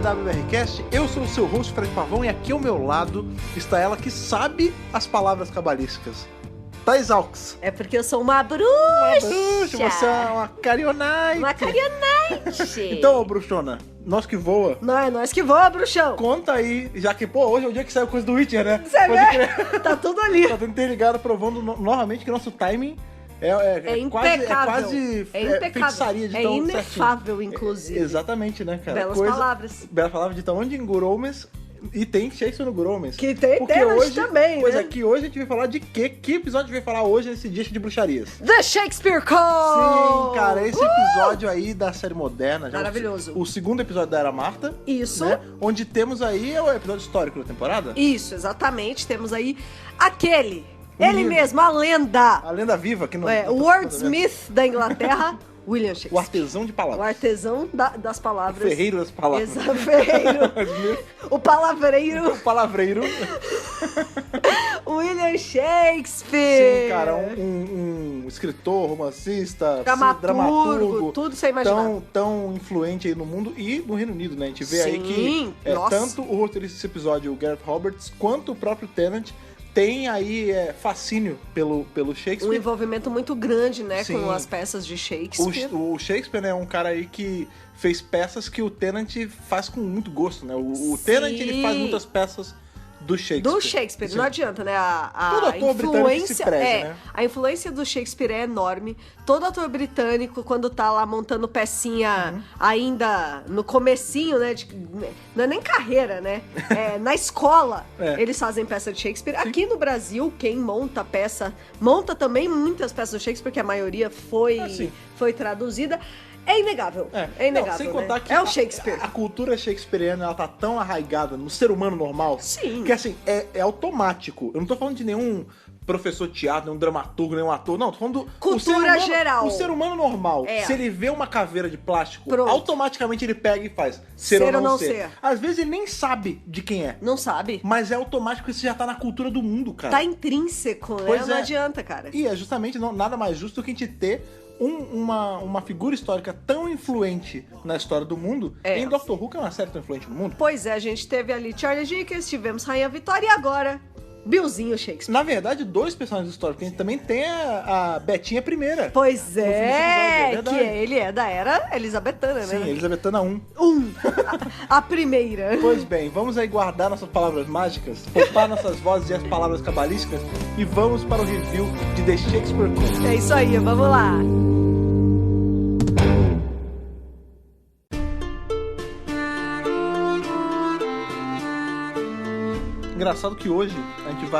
WRCast, eu sou o seu host, Fred Pavão, e aqui ao meu lado está ela que sabe as palavras cabalísticas. Thais Alves. É porque eu sou uma bruxa. Você é uma carionite. Uma carionite. Então, bruxona, nós que voa. Não, é nós que voa, bruxão. Conta aí, já que, hoje é o dia que saiu coisa do Witcher, né? Você vê? Tá tudo ali. Tá tudo interligado, provando novamente que nosso timing é impecável. É quase feitiçaria de tão inefável, certinho. inclusive. Exatamente, né, cara? Belas palavras. Belas palavras de onde em Guromens. E tem Shakespeare no Guromens. Que tem hoje também, pois né? é, que hoje a gente vai falar de quê? Que episódio a gente vai falar hoje nesse dia de bruxarias? The Shakespeare Code! Sim, cara, esse episódio aí da série moderna. Já maravilhoso. O segundo episódio da Era Marta. Isso. Né? Onde temos aí o episódio histórico da temporada. Isso, exatamente. Temos aí aquele... Ele mesmo, a lenda. A lenda viva. Que não, o wordsmith da Inglaterra, William Shakespeare. O artesão de palavras. O artesão das palavras. O ferreiro das palavras. Exato, ferreiro. O palavreiro. O palavreiro. William Shakespeare. Sim, cara, um escritor, romancista, dramaturgo, tudo sem imaginar. Tão influente aí no mundo e no Reino Unido, né? A gente vê aí que tanto o roteirista desse episódio, o Gareth Roberts, quanto o próprio Tennant tem aí fascínio pelo Shakespeare. Um envolvimento muito grande, né, Sim. com as peças de Shakespeare. O Shakespeare, né, é um cara aí que fez peças que o Tennant faz com muito gosto, né? O Tennant, ele faz muitas peças do Shakespeare. Sim. Não adianta, né? Todo ator britânico se preze, né? A influência do Shakespeare é enorme. Todo ator britânico, quando tá lá montando pecinha ainda no comecinho, né? Não é nem carreira, né? Na escola, eles fazem peça de Shakespeare. Sim. Aqui no Brasil, quem monta peça, monta também muitas peças do Shakespeare, porque a maioria foi traduzida. É inegável. É inegável. Não, sem contar que é o Shakespeare. A cultura shakespeariana, ela tá tão arraigada no ser humano normal. Sim. Que assim, é automático. Eu não tô falando de nenhum professor de teatro, nenhum dramaturgo, nenhum ator. Não, tô falando do cultura geral. O ser humano normal. Se ele vê uma caveira de plástico, pronto, automaticamente ele pega e faz ser ou não ser. Às vezes ele nem sabe de quem é. Não sabe. Mas é automático, isso já tá na cultura do mundo, cara. Tá intrínseco, né? Pois não adianta, cara. E é justamente nada mais justo do que a gente ter uma figura histórica tão influente na história do mundo. Em Doctor Who, que é uma série tão influente no mundo. Pois é, a gente teve ali Charles Dickens, tivemos Rainha Vitória e agora Billzinho Shakespeare. Na verdade, dois personagens históricos. A gente também tem a Betinha I. Pois é, que ele é da era elizabetana, né? Sim, Elizabetana I. A primeira. Pois bem, vamos aí guardar nossas palavras mágicas, poupar nossas vozes e as palavras cabalísticas e vamos para o review de The Shakespeare Code. É isso aí, vamos lá. Engraçado que hoje a gente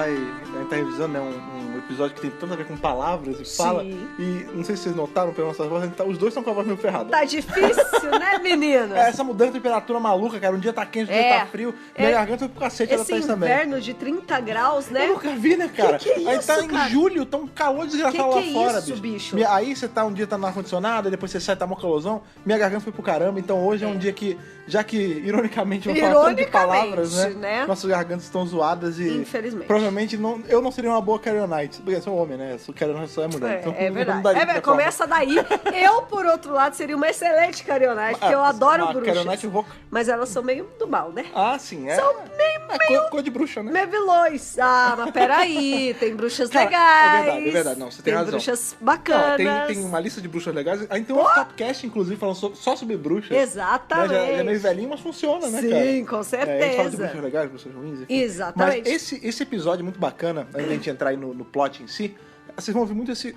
tá revisando, né, um episódio que tem tanto a ver com palavras e fala. E não sei se vocês notaram pelas nossas vozes, os dois estão com a voz meio ferrada. Tá difícil, né, menino? Essa mudança de temperatura maluca, cara. Um dia tá quente, um dia tá frio. Minha garganta foi pro cacete, ela tá isso também. Esse inverno de 30 graus, né? Eu nunca vi, né, cara? Que é isso, aí tá cara? Em julho, tá um calor desgraçado lá fora, bicho. Aí você tá um dia tá no ar-condicionado, depois você sai, tá mó calorzão. Minha garganta foi pro caramba, então hoje é um dia que, já que ironicamente eu falo tanto de palavras, né? Nossas gargantas estão zoadas e... Infelizmente. Provavelmente eu não seria uma boa Carionite, porque eu sou homem, né? O Carionite só é mulher. Então verdade. Começa daí. Eu, por outro lado, seria uma excelente Carionite, porque eu adoro bruxas. Mas elas são meio do mal, né? Ah, sim. São meio cor de bruxa, né? Meio vilões. Ah, mas peraí, tem bruxas legais. É verdade. Não, você tem razão. Tem bruxas bacanas. Não, tem uma lista de bruxas legais. Aí tem um podcast, inclusive, falando só sobre bruxas. Exatamente. Né? Já é meio velhinho, mas funciona, né, cara? Sim, com certeza. A gente fala de bruxas legais, bruxas ruins, enfim. Exatamente. Mas esse episódio é muito bacana, antes da gente entrar aí no plot em si. Vocês vão ouvir muito esse...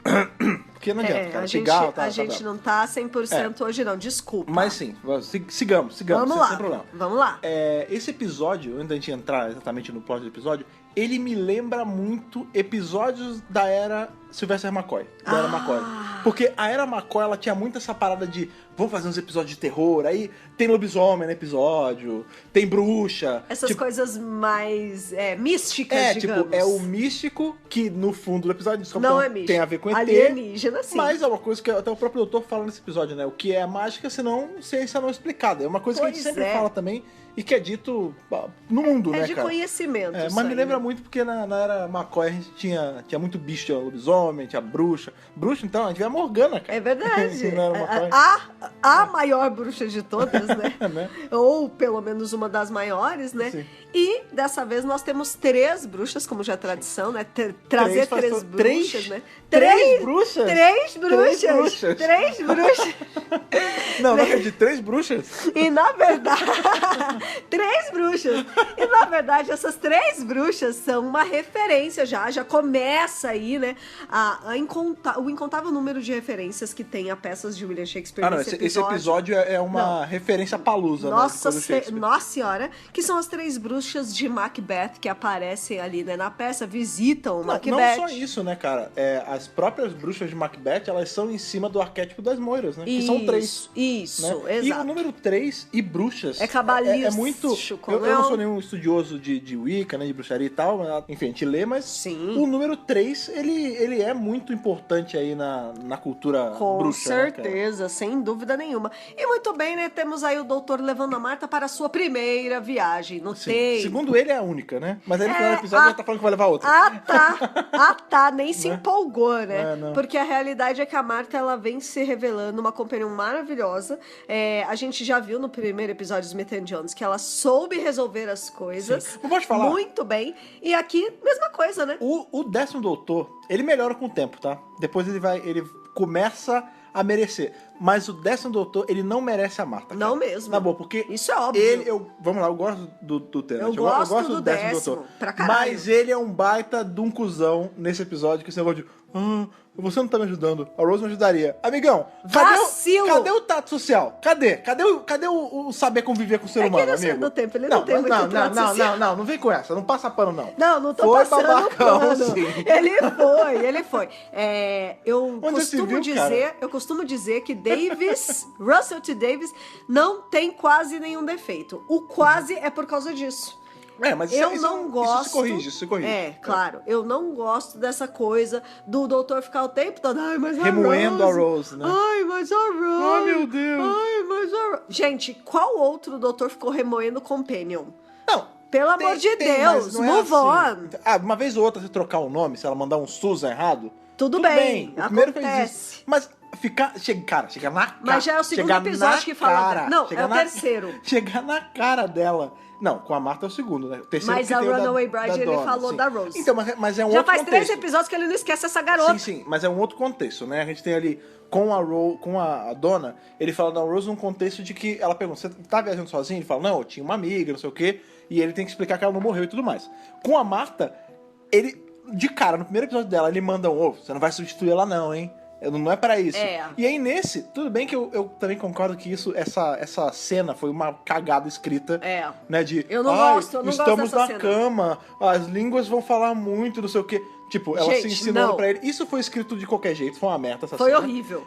Porque não adianta, cara. A gente não tá 100% hoje, não. Desculpa. Mas sim, sigamos. Vamos lá. Sem problema. Vamos lá. Esse episódio, antes da gente entrar exatamente no plot do episódio, ele me lembra muito episódios da era Sylvester McCoy. Era McCoy. Porque a era McCoy, ela tinha muito essa parada de vamos fazer uns episódios de terror, aí tem lobisomem no episódio, tem bruxa. Essas coisas mais místicas, digamos. É o místico que no fundo do episódio não é místico. Tem a ver com ET. Alienígena, sim. Mas é uma coisa que até o próprio doutor fala nesse episódio, né? O que é mágica, senão ciência não explicada. É uma coisa que a gente sempre fala também. e que é dito no mundo, né, de cara? conhecimento. Mas isso me aí, lembra né? muito porque na era McCoy a gente tinha muito bicho, tinha lobisomem, tinha bruxa. Bruxa, então, a gente vê a Morgana, cara. É verdade. Não era McCoy. A maior bruxa de todas, né? Né? Ou pelo menos uma das maiores, né? Sim. E dessa vez nós temos 3 bruxas, como já é tradição, né? Trazer 3 bruxas, né? Três bruxas? 3 bruxas! Três bruxas. 3 bruxas! Não acredito, 3 bruxas? E na verdade, 3 bruxas. E na verdade, essas 3 bruxas são uma referência já começa aí, né? O incontável número de referências que tem a peças de William Shakespeare Não, nesse esse episódio é uma referência à Palusa, Nossa, né? Nossa Senhora, que são as 3 bruxas de Macbeth que aparecem ali, né, na peça, visitam o Macbeth. Não só isso, né, cara? As próprias bruxas de Macbeth, elas são em cima do arquétipo das moiras, né? Que são 3. Isso, né? exato. E o número 3 e bruxas é cabalístico. É muito... Eu não sou nenhum estudioso de Wicca, né, de bruxaria e tal, enfim, a gente lê, mas Sim. o número 3, ele é muito importante aí na cultura Com bruxa. certeza, né, sem dúvida nenhuma. E muito bem, né, temos aí o doutor levando a Marta para a sua primeira viagem. Não tem... Segundo ele é a única, né? Mas aí no final do episódio já tá falando que vai levar outra. Tá, nem se empolgou, né? Não. Porque a realidade é que a Marta, ela vem se revelando uma companhia maravilhosa. A gente já viu no primeiro episódio de Smith & Jones que ela soube resolver as coisas. Sim. Não pode falar. Muito bem. E aqui, mesma coisa, né? O 10º doutor, ele melhora com o tempo, tá? Depois ele começa a merecer. Mas o 10º doutor, ele não merece a Marta. Cara. Não mesmo. Tá bom, porque... Isso é óbvio. Vamos lá, eu gosto do Tennant. Eu gosto do 10º 10º, doutor. pra caralho. Mas ele é um baita de um cuzão nesse episódio, que esse negócio de... você não tá me ajudando. A Rose me ajudaria. Amigão, Vacilo! cadê o tato social? Cadê o saber conviver com o ser humano, que no amigo? segundo tempo ele não tem muito tato social. Não vem com essa. Não passa pano, não. Não tô Foi passando babacão, pano. sim. Ele foi. Eu costumo dizer que Russell T. Davies não tem quase nenhum defeito. O quase é por causa disso. Mas eu não gosto. Isso se corrige. Claro. Eu não gosto dessa coisa do doutor ficar o tempo todo. Ai, mas remoendo a Rose, né? Ai, mas a Rose. Ai, meu Deus. Ai, mas a Rose. Gente, qual outro doutor ficou remoendo Companion? Não. Pelo amor de Deus, move on. Uma vez ou outra, se trocar o nome, se ela mandar um Susan errado. Tudo bem. O primeiro fez acontece. isso. Mas chega na cara. Mas já é o segundo episódio que fala. Não, é o terceiro. Chegar na cara dela. Não, com a Marta é o segundo, né? O terceiro mas que a tem Runaway Bride, ele Donna, falou sim. da Rose. Então, mas é um já outro faz contexto. 3 episódios que ele não esquece essa garota. Sim, mas é um outro contexto, né? A gente tem ali, com a Donna, ele fala da Rose num contexto de que ela pergunta, você tá viajando sozinho? Ele fala, não, eu tinha uma amiga, não sei o quê, e ele tem que explicar que ela não morreu e tudo mais. Com a Marta, ele, de cara, no primeiro episódio dela, ele manda um ovo, você não vai substituir ela não, hein? Não é pra isso. E aí nesse, tudo bem que eu também concordo que essa cena foi uma cagada escrita. Né, eu não gosto estamos na cama, as línguas vão falar muito, não sei o quê. Tipo, ela se ensinando pra ele. Isso foi escrito de qualquer jeito, foi uma merda essa cena. Foi horrível.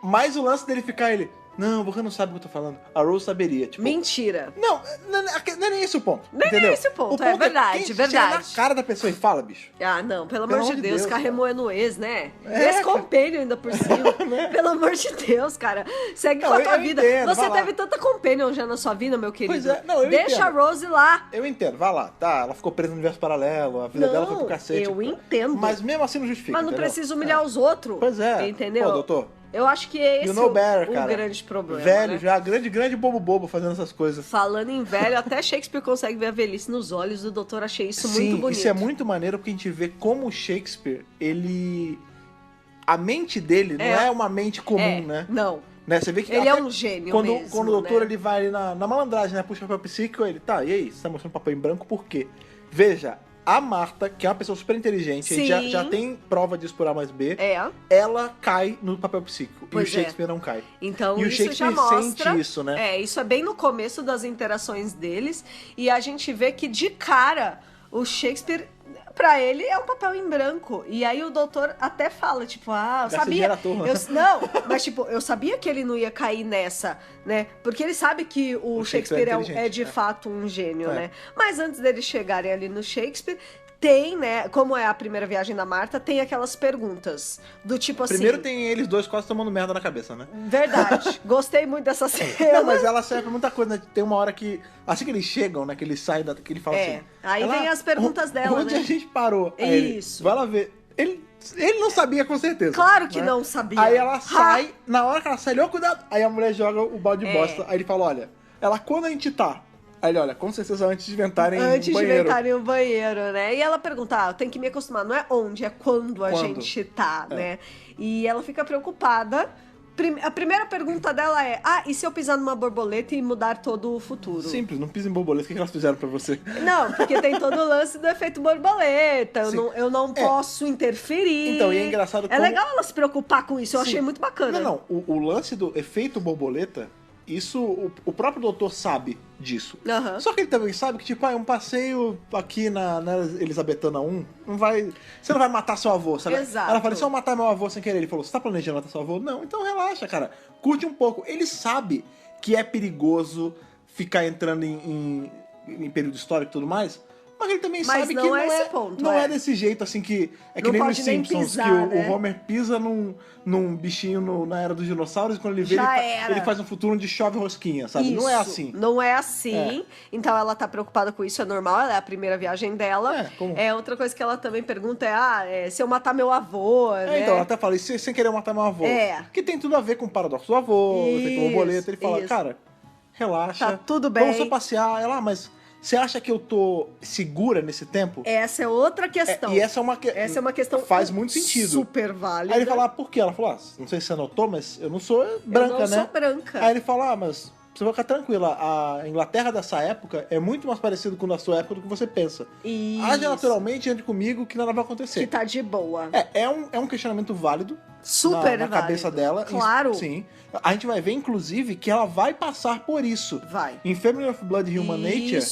Mas o lance dele ficar ele... Não, você não sabe o que eu tô falando. A Rose saberia, tipo... Mentira. Não é nem esse o ponto. Nem entendeu? é esse o ponto, é verdade, quem verdade. Chega na cara da pessoa e fala, bicho. Não, pelo amor de Deus, ficar remoendo o ex, né? Ex-companion ainda por cima. Né? Pelo amor de Deus, cara. Segue com a tua vida. Entendo, você teve tanta companion já na sua vida, meu querido. Pois é, eu Deixa entendo. a Rose lá. Eu entendo, vai lá. Tá, ela ficou presa no universo paralelo, a vida dela foi pro cacete. Eu entendo. Mas mesmo assim não justifica, Mas não entendeu? precisa humilhar os outros. Pois é. Entendeu? Pô, doutor... Eu acho que é esse o grande problema. Velho, né? já, grande bobo fazendo essas coisas. Falando em velho, até Shakespeare consegue ver a velhice nos olhos do doutor. Achei isso Sim, muito bonito. Isso é muito maneiro porque a gente vê como o Shakespeare, ele... A mente dele não é uma mente comum, né? Não. Né? Você vê que ele é um gênio mesmo, quando o doutor né? ele vai ali na malandragem, né? Puxa o papel psíquico, ele... Tá, e aí? Você tá mostrando papel em branco por quê? Veja... A Marta, que é uma pessoa super inteligente, a gente já tem prova disso por A mais B, ela cai no papel psíquico. Pois e o Shakespeare não cai. Então, e o isso Shakespeare já mostra, sente isso, né? Isso é bem no começo das interações deles. E a gente vê que, de cara, o Shakespeare... Pra ele é um papel em branco. E aí o doutor até fala, tipo, eu sabia. Não, mas tipo, eu sabia que ele não ia cair nessa, né? Porque ele sabe que o Shakespeare é de fato um gênio, né? Mas antes deles chegarem ali no Shakespeare, tem, né, como é a primeira viagem da Marta, tem aquelas perguntas do tipo assim... Primeiro tem eles dois quase tomando merda na cabeça, né? Verdade. Gostei muito dessa cena. Não, mas ela serve pra muita coisa, né? Tem uma hora que, assim que eles chegam, né, que eles saem, que ele fala assim... Aí vem as perguntas dela, onde né? a gente parou? Aí Isso. Vai lá ver. Ele não sabia com certeza. Claro que né? não sabia. Aí ela sai, na hora que ela sai, olha, cuidado. Aí a mulher joga o balde de bosta. Aí ele fala, olha, quando a gente tá? Aí ele, olha, com certeza antes de inventarem o banheiro. Antes de inventarem o banheiro, né? E ela pergunta, tem que me acostumar, não é onde, é quando a gente tá, né? E ela fica preocupada. A primeira pergunta dela é, e se eu pisar numa borboleta e mudar todo o futuro? Simples, não pisa em borboleta, o que elas fizeram pra você? Não, porque tem todo o lance do efeito borboleta, eu não posso interferir. Então, e é engraçado É legal ela se preocupar com isso, eu achei muito bacana. Não, o lance do efeito borboleta, isso, o próprio doutor sabe disso. Uhum. Só que ele também sabe que, tipo, um passeio aqui na Elizabetana 1, você não vai matar seu avô, sabe? Exato. Ela falou, se eu matar meu avô sem querer, ele falou, você tá planejando matar seu avô? Não, então relaxa, cara, curte um pouco. Ele sabe que é perigoso ficar entrando em período histórico e tudo mais, mas ele também sabe que não é esse ponto, não é desse jeito, assim, que é que não nem nos pode nem Simpsons, pisar, que né? o Homer pisa num bichinho na era dos dinossauros e quando ele vê, ele faz um futuro onde chove rosquinha, sabe? Isso, não é assim. Não é assim. Então ela tá preocupada com isso, é normal, ela é a primeira viagem dela. Outra coisa que ela também pergunta se eu matar meu avô, né? Então ela até fala, e sem querer matar meu avô? Que tem tudo a ver com o paradoxo do avô, o efeito borboleta. Ele fala, cara, relaxa. Tá tudo bem. Vamos só passear. Ela, mas... Você acha que eu tô segura nesse tempo? Essa é outra questão. E essa é uma questão faz muito sentido. Super válida. Aí ele fala, por quê? Ela falou, não sei se você notou, mas eu não sou branca, né? Eu não sou branca. Aí ele fala, mas você vai ficar tranquila, a Inglaterra dessa época é muito mais parecido com a sua época do que você pensa. Isso. Age naturalmente, entre comigo, que nada vai acontecer. Que tá de boa. É um questionamento válido. Super na cabeça dela. Claro. Sim. A gente vai ver, inclusive, que ela vai passar por isso. Vai. Em Family of Blood e Human Nature,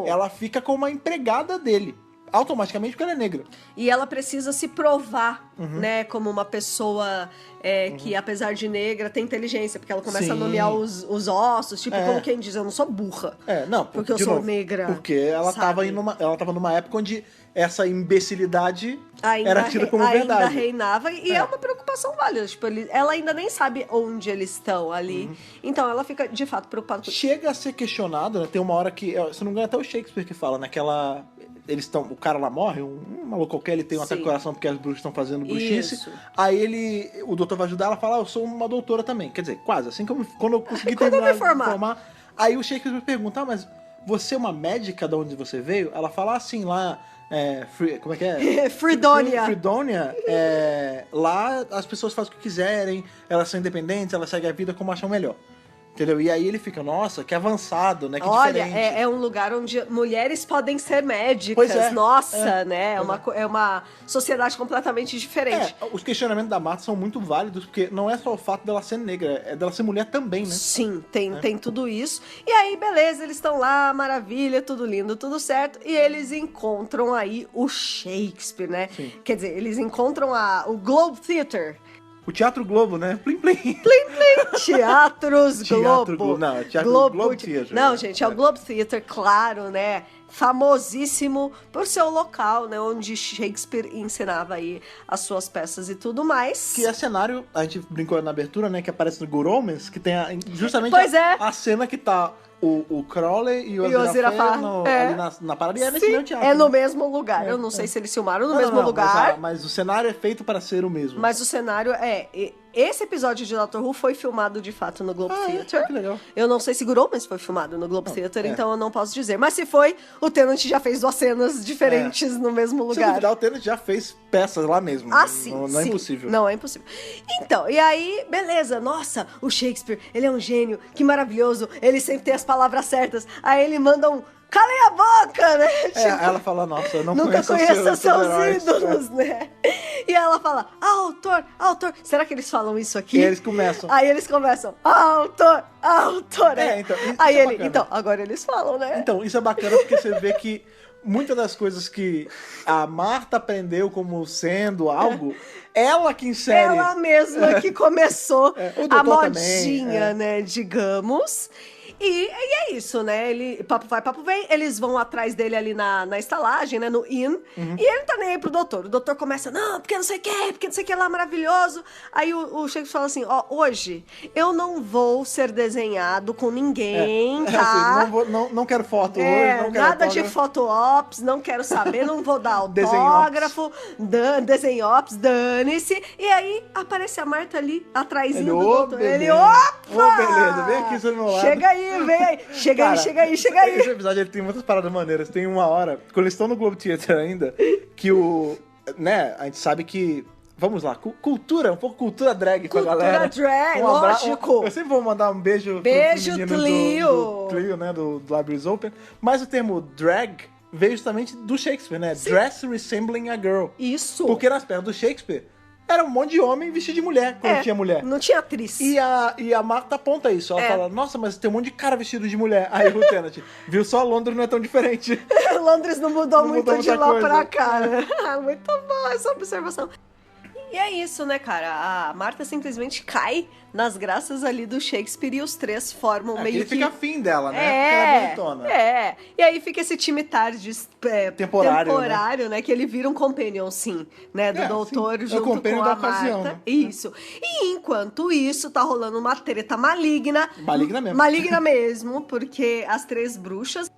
ela fica como uma empregada dele. Automaticamente, porque ela é negra. E ela precisa se provar, né? Como uma pessoa que, apesar de negra, tem inteligência. Porque ela começa a nomear os ossos. Tipo, como quem diz, eu não sou burra. Não. Porque eu sou negra. Porque ela tava numa época onde essa imbecilidade era tida como verdade. Ainda reinava. E é uma preocupação válida. Tipo, ela ainda nem sabe onde eles estão ali. Então, ela fica, de fato, preocupada com isso. Chega a ser questionada, né? Tem uma hora que, se não me engano, até o Shakespeare que fala, naquela... o cara lá morre, um maluco qualquer, ele tem um ataque do coração porque as bruxas estão fazendo bruxice. Isso. Aí o doutor vai ajudar, ela fala, eu sou uma doutora também. Quer dizer, quase, assim que quando eu consegui quando terminar eu me formar. Aí o Shakespeare pergunta, mas você é uma médica de onde você veio? Ela fala assim, lá... como é que é? Fredonia. Fredonia, lá as pessoas fazem o que quiserem, elas são independentes, elas seguem a vida como acham melhor. Entendeu? E aí ele fica, nossa, que avançado, né? Que diferente. É um lugar onde mulheres podem ser médicas. Pois é. Nossa, né? É uma sociedade completamente diferente. Os questionamentos da Marta são muito válidos, porque não é só o fato dela ser negra, é dela ser mulher também, né? Sim, tem tudo isso. E aí, beleza, eles estão lá, maravilha, tudo lindo, tudo certo. E eles encontram aí o Shakespeare, né? Sim. Quer dizer, eles encontram o Globe Theatre. O Teatro Globo, né? Plim, plim. Plim, plim. Teatros Globo. Não, Teatro Globe Theatre. Não, gente, é o Globe Theatre, claro, né? Famosíssimo por ser o local, né? Onde Shakespeare ensinava aí as suas peças e tudo mais. Que é cenário, a gente brincou na abertura, né? Que aparece no Good Omens, que tem justamente a cena que tá o Crowley e o Aziraphale ali na parada, e é nesse mesmo teatro. É no mesmo lugar. Eu não sei se eles filmaram no mesmo lugar. Mas o cenário é feito para ser o mesmo. Mas o cenário esse episódio de Doctor Who foi filmado de fato no Globe Theatre. Que legal. Eu não sei se Good Omens foi filmado no Globe Theatre, então eu não posso dizer. Mas se foi, o Tennant já fez 2 cenas diferentes no mesmo lugar. Se duvidar, o Tennant já fez peças lá mesmo. Sim. Não é impossível. Não é impossível. Então, e aí, beleza. Nossa, o Shakespeare, ele é um gênio. Que maravilhoso. Ele sempre tem as palavras certas. Aí ele manda um... Calem a boca, né? Ela fala, nossa, eu nunca conheço seus ídolos, né? E ela fala, autor. Será que eles falam isso aqui? E eles começam. Aí eles começam, autor. Então, aí ele, agora eles falam, né? Então, isso é bacana porque você vê que muitas das coisas que a Marta aprendeu como sendo algo, ela que insere. Ela mesma que começou a modinha, também, né, digamos. E é isso, né? Papo vai, papo vem. Eles vão atrás dele ali na estalagem, né? No inn. E ele não tá nem aí pro doutor. O doutor começa, não, porque não sei o que, porque não sei o que lá, maravilhoso. Aí o Shakespeare fala assim, ó, hoje eu não vou ser desenhado com ninguém, tá? Assim, não quero foto hoje, não quero nada autógrafo. de foto-ops, não quero saber, não vou dar autógrafo, desenho-ops, dane-se. E aí aparece a Marta ali, atrásinho do doutor. Ele, opa! Ô, beleza, vem aqui, seu meu lado. Chega aí, vem aí. Chega aí. Esse episódio ele tem muitas paradas maneiras. Tem uma hora, quando eles estão no Globe Theatre ainda, que né, a gente sabe que... Vamos lá, cultura, um pouco cultura drag pra galera. Cultura drag, lógico. Eu sempre vou mandar um beijo Beijo, pro Tlio. do Tlio, né, do Libraries Open. Mas o termo drag veio justamente do Shakespeare, né? Sim. Dress resembling a girl. Isso. Porque nas pernas do Shakespeare era um monte de homem vestido de mulher, quando tinha mulher. Não tinha atriz. E a Marta aponta isso. Ela fala, nossa, mas tem um monte de cara vestido de mulher. Aí o Tennant, viu só, Londres não é tão diferente. Londres não mudou muito de lá coisa. pra cá, né? Muito bom essa observação. E é isso, né, cara? A Marta simplesmente cai nas graças ali do Shakespeare e os três formam meio ele que... fica afim dela, né? Porque ela é bonitona. E aí fica esse time tarde temporário, né? Que ele vira um companion, sim, né? Do doutor sim. junto É o companion com da a ocasião, Marta. né? Isso. E enquanto isso, tá rolando uma treta maligna. Maligna mesmo. Maligna mesmo, porque as três bruxas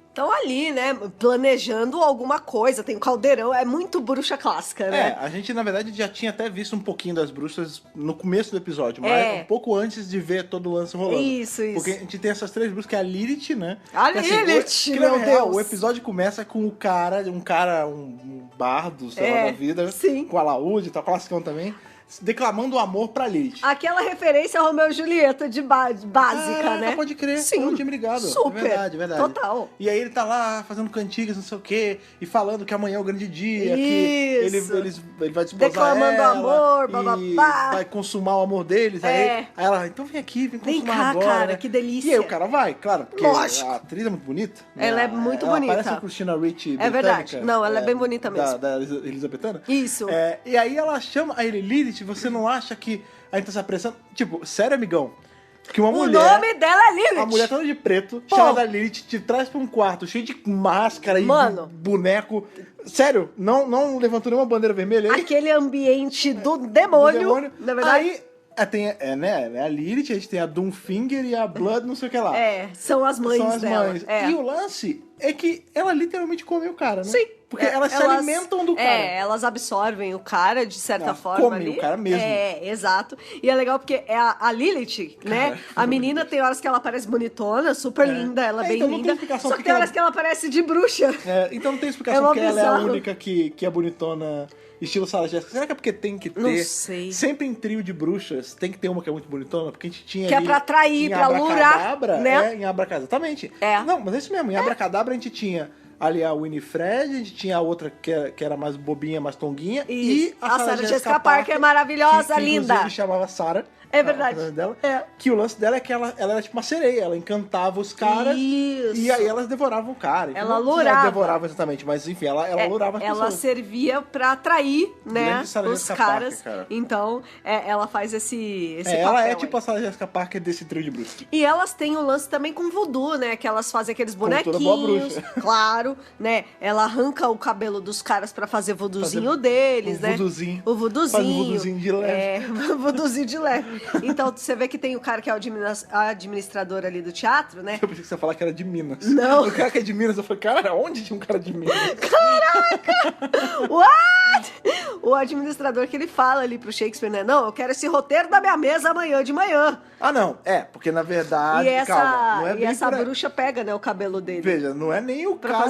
estão ali, né, planejando alguma coisa, tem um caldeirão, é muito bruxa clássica, né? A gente, na verdade, já tinha até visto um pouquinho das bruxas no começo do episódio, mas um pouco antes de ver todo o lance rolando. Isso. Porque a gente tem essas três bruxas, que é a Lilith, né? A que, Lilith, que, meu real, Deus! o episódio começa com um bardo, sei lá, da vida, sim. com alaúde, tá classicão também, declamando o amor pra Lilith. Aquela referência ao Romeu e Julieta de básica, né? Pode crer. Sim. Eu não tinha me ligado. Super. É verdade. Total. E aí ele tá lá fazendo cantigas, não sei o quê, e falando que amanhã é o grande dia, Isso. que ele vai desposar declamando ela, amor, e bababá. vai consumar o amor deles. Aí ela, então vem aqui, vem consumar cá, agora. cara, né? que delícia. E aí o cara vai, claro, porque Lógico. a atriz é muito bonita. Ela é muito bonita. Parece a Christina Ricci É verdade. Não, ela é bem bonita mesmo. Da Elizabethana. Isso. E aí ela chama a ele, Lilith, você não acha que a gente tá se apressando? Tipo, sério, amigão? Que uma mulher... O nome dela é Lilith. A mulher toda de preto, chamada Lilith, te traz pra um quarto cheio de máscara e de boneco. Sério, não levantou nenhuma bandeira vermelha aí? Aquele ambiente do demônio. Na verdade. Aí tem a Lilith, a gente tem a Doomfinger e a Blood, não sei o que lá. São as mães São as dela. mães. E o lance é que ela literalmente come o cara, né? Sim. Porque elas se alimentam do cara. Elas absorvem o cara de certa forma. Comem ali. o cara mesmo. Exato. E é legal porque a Lilith, né? A menina tem horas que ela parece bonitona, super linda, ela é bem então não tem linda. explicação Só que tem horas que ela parece de bruxa. Então não tem explicação porque ela é a única que é bonitona, estilo Sarah Jessica. Será que é porque tem que ter... Não sei. Sempre em trio de bruxas tem que ter uma que é muito bonitona, porque a gente tinha que ali é pra atrair, pra lurar, né? Em Abracadabra, exatamente. Não, mas é isso mesmo. Em Abracadabra a gente tinha ali a Winifred, a gente tinha a outra que era mais bobinha, mais tonguinha. Isso. E a Sarah Jessica Parker maravilhosa, que linda. Inclusive chamava Sarah. É verdade. Dela, que o lance dela é que ela era tipo uma sereia, ela encantava os caras. Isso. E aí elas devoravam o cara. Ela não lurava. devorava exatamente, mas enfim, ela lurava as pessoas. Ela servia pra atrair, né, os caras. Parker, cara. Então, ela faz esse ela papel é tipo a Sarah Jessica Parker desse trio de bruxas. E elas têm o lance também com voodoo, né? Que elas fazem aqueles bonequinhos. Como toda boa bruxa. Claro, né? Ela arranca o cabelo dos caras pra fazer voodoozinho deles, né? O voodoozinho. Faz um voodoozinho de leve. voodoozinho de leve. Então, você vê que tem o cara que é o administrador ali do teatro, né? Eu pensei que você ia falar que era de Minas. Não. O cara que é de Minas, eu falei, cara, onde tinha um cara de Minas? Caraca! What? O administrador que ele fala ali pro Shakespeare, né? Não, eu quero esse roteiro da minha mesa amanhã de manhã. Ah, não. Porque na verdade, calma, não é e bem essa por aí. bruxa pega, né, o cabelo dele. Veja, não é nem o pra cara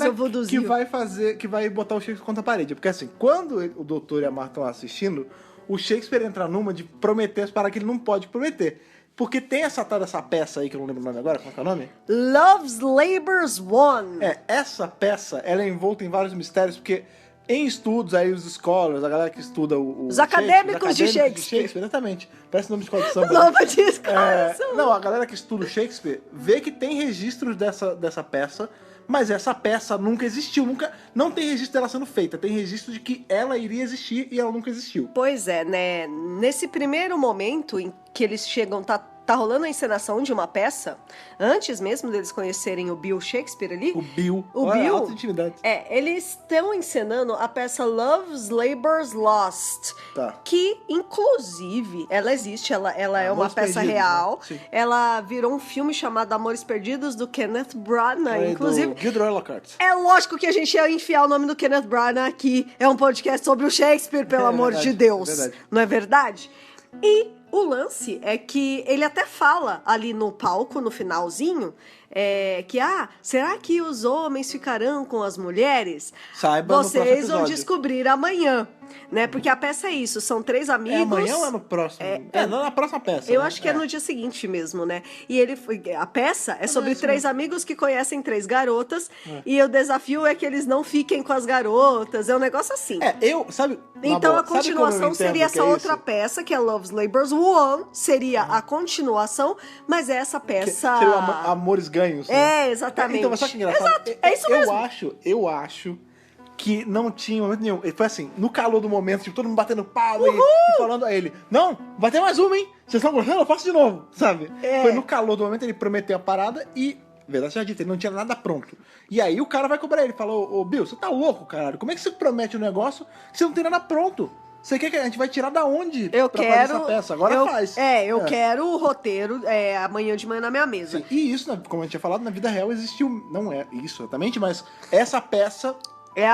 fazer o que vai botar o Shakespeare contra a parede. Porque assim, quando o doutor e a Marta estão lá assistindo, o Shakespeare entra numa de prometer as paradas que ele não pode prometer. Porque tem essa peça aí, que eu não lembro o nome agora, qual é o nome? Love's Labour's Won. Essa peça, ela é envolta em vários mistérios, porque em estudos aí, os scholars, a galera que estuda os acadêmicos de Shakespeare. Exatamente. Parece nome de escola de samba. Nova de escola de samba. Não, a galera que estuda o Shakespeare vê que tem registros dessa peça, mas essa peça nunca existiu, não tem registro dela sendo feita, tem registro de que ela iria existir e ela nunca existiu. Pois é, né? Nesse primeiro momento em que eles chegam, tá rolando a encenação de uma peça, antes mesmo deles conhecerem o Bill Shakespeare ali. O Bill. O Bill. Alta intimidade. Eles estão encenando a peça Love's Labour's Lost. Tá. Que, inclusive, ela existe, ela é uma Amores peça Perdidos, real. né? Sim. Ela virou um filme chamado Amores Perdidos, do Kenneth Branagh, inclusive. Do Gilderoy Lockhart. É lógico que a gente ia enfiar o nome do Kenneth Branagh aqui. É um podcast sobre o Shakespeare, pelo amor verdade, de Deus. é verdade. Não é verdade? E o lance é que ele até fala ali no palco, no finalzinho, que, será que os homens ficarão com as mulheres? Saiba no próximo Vocês vão episódio. descobrir amanhã, né? Porque a peça é isso, são 3 amigos. É amanhã ou é no próximo? Não, na próxima peça. Eu né? acho que é no dia seguinte mesmo, né? E a peça é sobre isso 3 amigos que conhecem 3 garotas. E o desafio é que eles não fiquem com as garotas. É um negócio assim. Sabe? na Então boa, a continuação sabe como eu entendo seria que essa é outra isso? peça, que é Love's Labour's Won. Seria a continuação, mas essa peça. Seria o Amores Ganhos. Né? Exatamente. Então, mas sabe que engraçado? Exato, é isso mesmo. Eu acho que não tinha momento nenhum. Foi assim, no calor do momento, tipo, todo mundo batendo palma e falando a ele, não, vai ter mais uma, hein? Vocês estão gostando? Eu faço de novo, sabe? Foi no calor do momento, ele prometeu a parada e, verdade seja dita, ele não tinha nada pronto. E aí o cara vai cobrar ele, fala, ô Bill, você tá louco, caralho? Como é que você promete um negócio que você não tem nada pronto? Você quer que a gente vai tirar da onde Eu pra quero. fazer essa peça? Agora faz. Eu quero o roteiro amanhã de manhã na minha mesa. Sim, e isso, né, como a gente tinha falado, na vida real existiu. Não é isso exatamente, mas essa peça.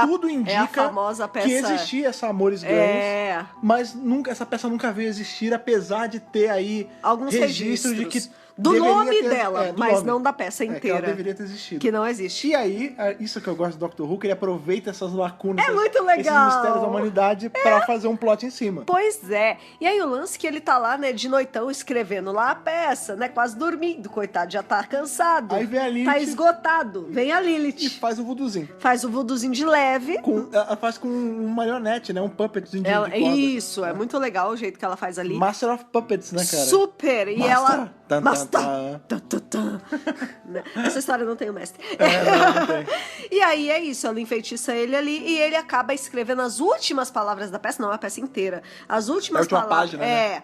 Tudo indica a famosa peça... que existia essa Amores Ganhos, mas essa peça nunca veio existir, apesar de ter aí alguns registros de que do deveria nome ter, dela, do mas nome. não da peça Que inteira. ela deveria ter existido. Que não existe. E aí, isso que eu gosto do Doctor Who, que ele aproveita essas lacunas, muito esses legal. mistérios da humanidade pra fazer um plot em cima. Pois é. E aí o lance que ele tá lá, né, de noitão, escrevendo lá a peça, né, quase dormindo, coitado, já tá cansado. Aí vem a Lilith. Tá esgotado. Vem a E Lilith. faz o voodoozinho. Faz o voodoozinho de leve. Ela faz com um marionete, né? Um puppetzinho de corda. Isso, é muito legal o jeito que ela faz ali. Master of Puppets, né, cara? Super! E Master. ela... Tan, tan, Master! tan. Tan, tan, tan. Essa história não tem o mestre. Não tem. E aí é isso, ela enfeitiça ele ali e ele acaba escrevendo as últimas palavras da peça, não a peça inteira. As últimas A última palavras. página, né?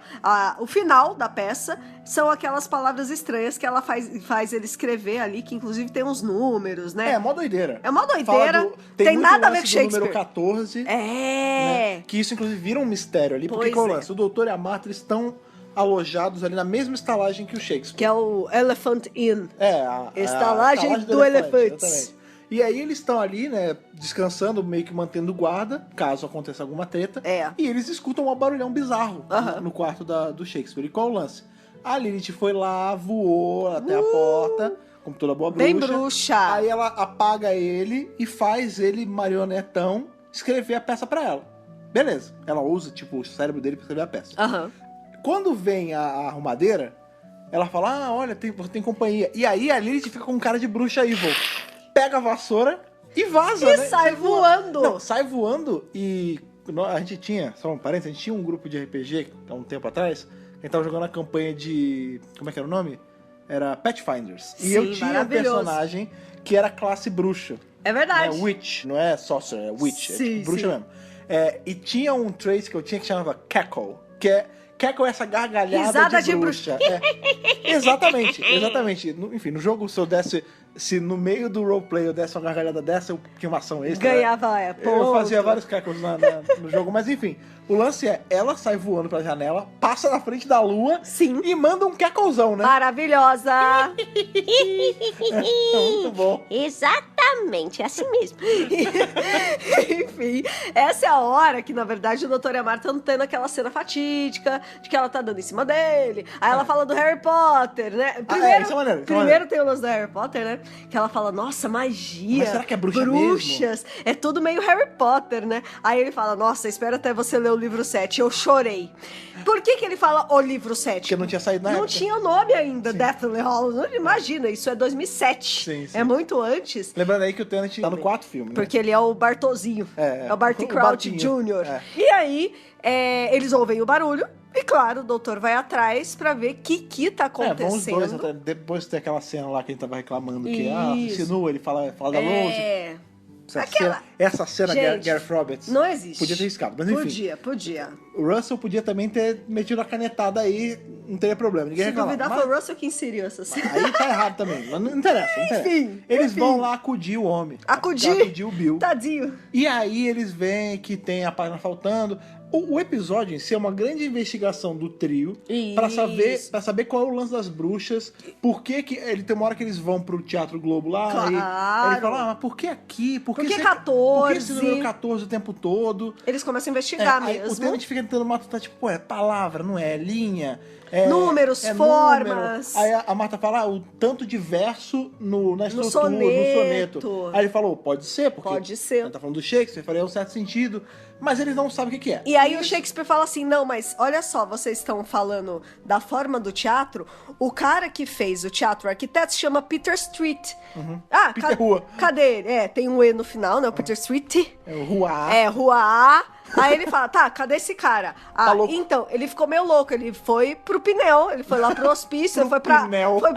O final da peça são aquelas palavras estranhas que ela faz ele escrever ali, que inclusive tem uns números, né? É mó doideira. É mó doideira. Tem Tem muito nada a ver lance com do número Shakespeare. 14. É. Né? Que isso, inclusive, vira um mistério ali. Porque Pois qual é o é. lance? O doutor e a Marta estão alojados ali na mesma estalagem que o Shakespeare. Que é o Elephant Inn. A Estalagem do elefante. Exatamente. E aí eles estão ali, né, descansando, meio que mantendo guarda, caso aconteça alguma treta. E eles escutam um barulhão bizarro no quarto do Shakespeare. E qual é o lance? A Lilith foi lá, voou até a porta, como toda boa bruxa. Bem bruxa. Aí ela apaga ele e faz ele, marionetão, escrever a peça pra ela. Beleza. Ela usa, tipo, o cérebro dele pra escrever a peça. Quando vem a arrumadeira, ela fala, olha, você tem companhia. E aí a Lilith fica com cara de bruxa evil. Pega a vassoura e vaza, E né? sai voando. Não, sai voando e a gente tinha, só um parênteses, a gente tinha um grupo de RPG há um tempo atrás, a gente tava jogando a campanha de, como é que era o nome? Era Pathfinders. E Sim, eu tinha um maravilhoso. personagem que era classe bruxa. É verdade. Né? Witch, não é sorcerer, é witch, é Sim, tipo bruxa sim. mesmo. E tinha um trait que eu tinha que chamava cackle, que é cackle é essa gargalhada Risada de de bruxa. Exatamente. Enfim, no jogo, se no meio do roleplay eu desse uma gargalhada dessa, eu tinha uma ação extra. Ganhava, Eu fazia vários cackles no jogo, mas enfim. O lance é, ela sai voando pela janela, passa na frente da lua Sim. e manda um cacklezão, né? Maravilhosa! Muito bom. Exatamente, é assim mesmo. Enfim, essa é a hora que, na verdade, o Doutor e a Marta estão tendo aquela cena fatídica de que ela tá dando em cima dele. Aí ela fala do Harry Potter, né? Primeiro, isso é maneiro, primeiro tem o lance do Harry Potter, né? Que ela fala, nossa, magia. Mas será que é bruxa bruxas. É tudo meio Harry Potter, né? Aí ele fala, nossa, espera até você ler o livro 7. Eu chorei. Por que ele fala o livro 7? Porque não tinha saído na Não época. tinha o nome ainda, Deathly Hallows. Imagina, isso é 2007. Sim. É muito antes. Lembrando aí que o Tennant tá no quarto filme, né? Porque ele é o Bartozinho. É o Barty o Crouch Bartinho. Jr. É. E aí, eles ouvem o barulho. E claro, o doutor vai atrás pra ver o que tá acontecendo. Vão os dois, até depois tem aquela cena lá que a gente tava reclamando, que Isso. insinua, ele fala da Rose. Aquela- Essa cena, Gente, Gareth Roberts. Não existe. Podia ter riscado, mas enfim. Podia. O Russell podia também ter metido a canetada aí não teria problema, ninguém Se reclama. duvidar, Mas foi o Russell que inseriu essa cena. aí tá errado também, mas não interessa, não interessa. Enfim, Eles enfim. vão lá acudir o homem. Acudir o Bill. Tadinho. E aí eles veem que tem a página faltando. O episódio em si é uma grande investigação do trio pra saber qual é o lance das bruxas, por que ele tem uma hora que eles vão pro Teatro Globo lá, Claro. aí ele fala, mas por que aqui? Por que 14? Por que esse número 14 o tempo todo? Eles começam a investigar Aí o mesmo. tempo a gente fica tentando matutar, tipo, pô, é palavra, não é? É linha? Números, formas. Aí a Marta fala, o tanto de verso na estrutura, soneto. no soneto. Aí ele falou, pode ser, porque Pode ser. ele tá falando do Shakespeare, falei, é um certo sentido, mas eles não sabem o que é. E aí o Shakespeare fala assim, não, mas olha só, vocês estão falando da forma do teatro, o cara que fez o teatro arquiteto se chama Peter Street. Ah, Peter Rua. Cadê ele? Tem um E no final, né, o Peter Street. É o Rua. Rua A. Aí ele fala, tá, cadê esse cara? Tá louco. Então, ele ficou meio louco, ele foi pro Pinel, ele foi lá pro hospício, ele foi pra Pinel. Arkham,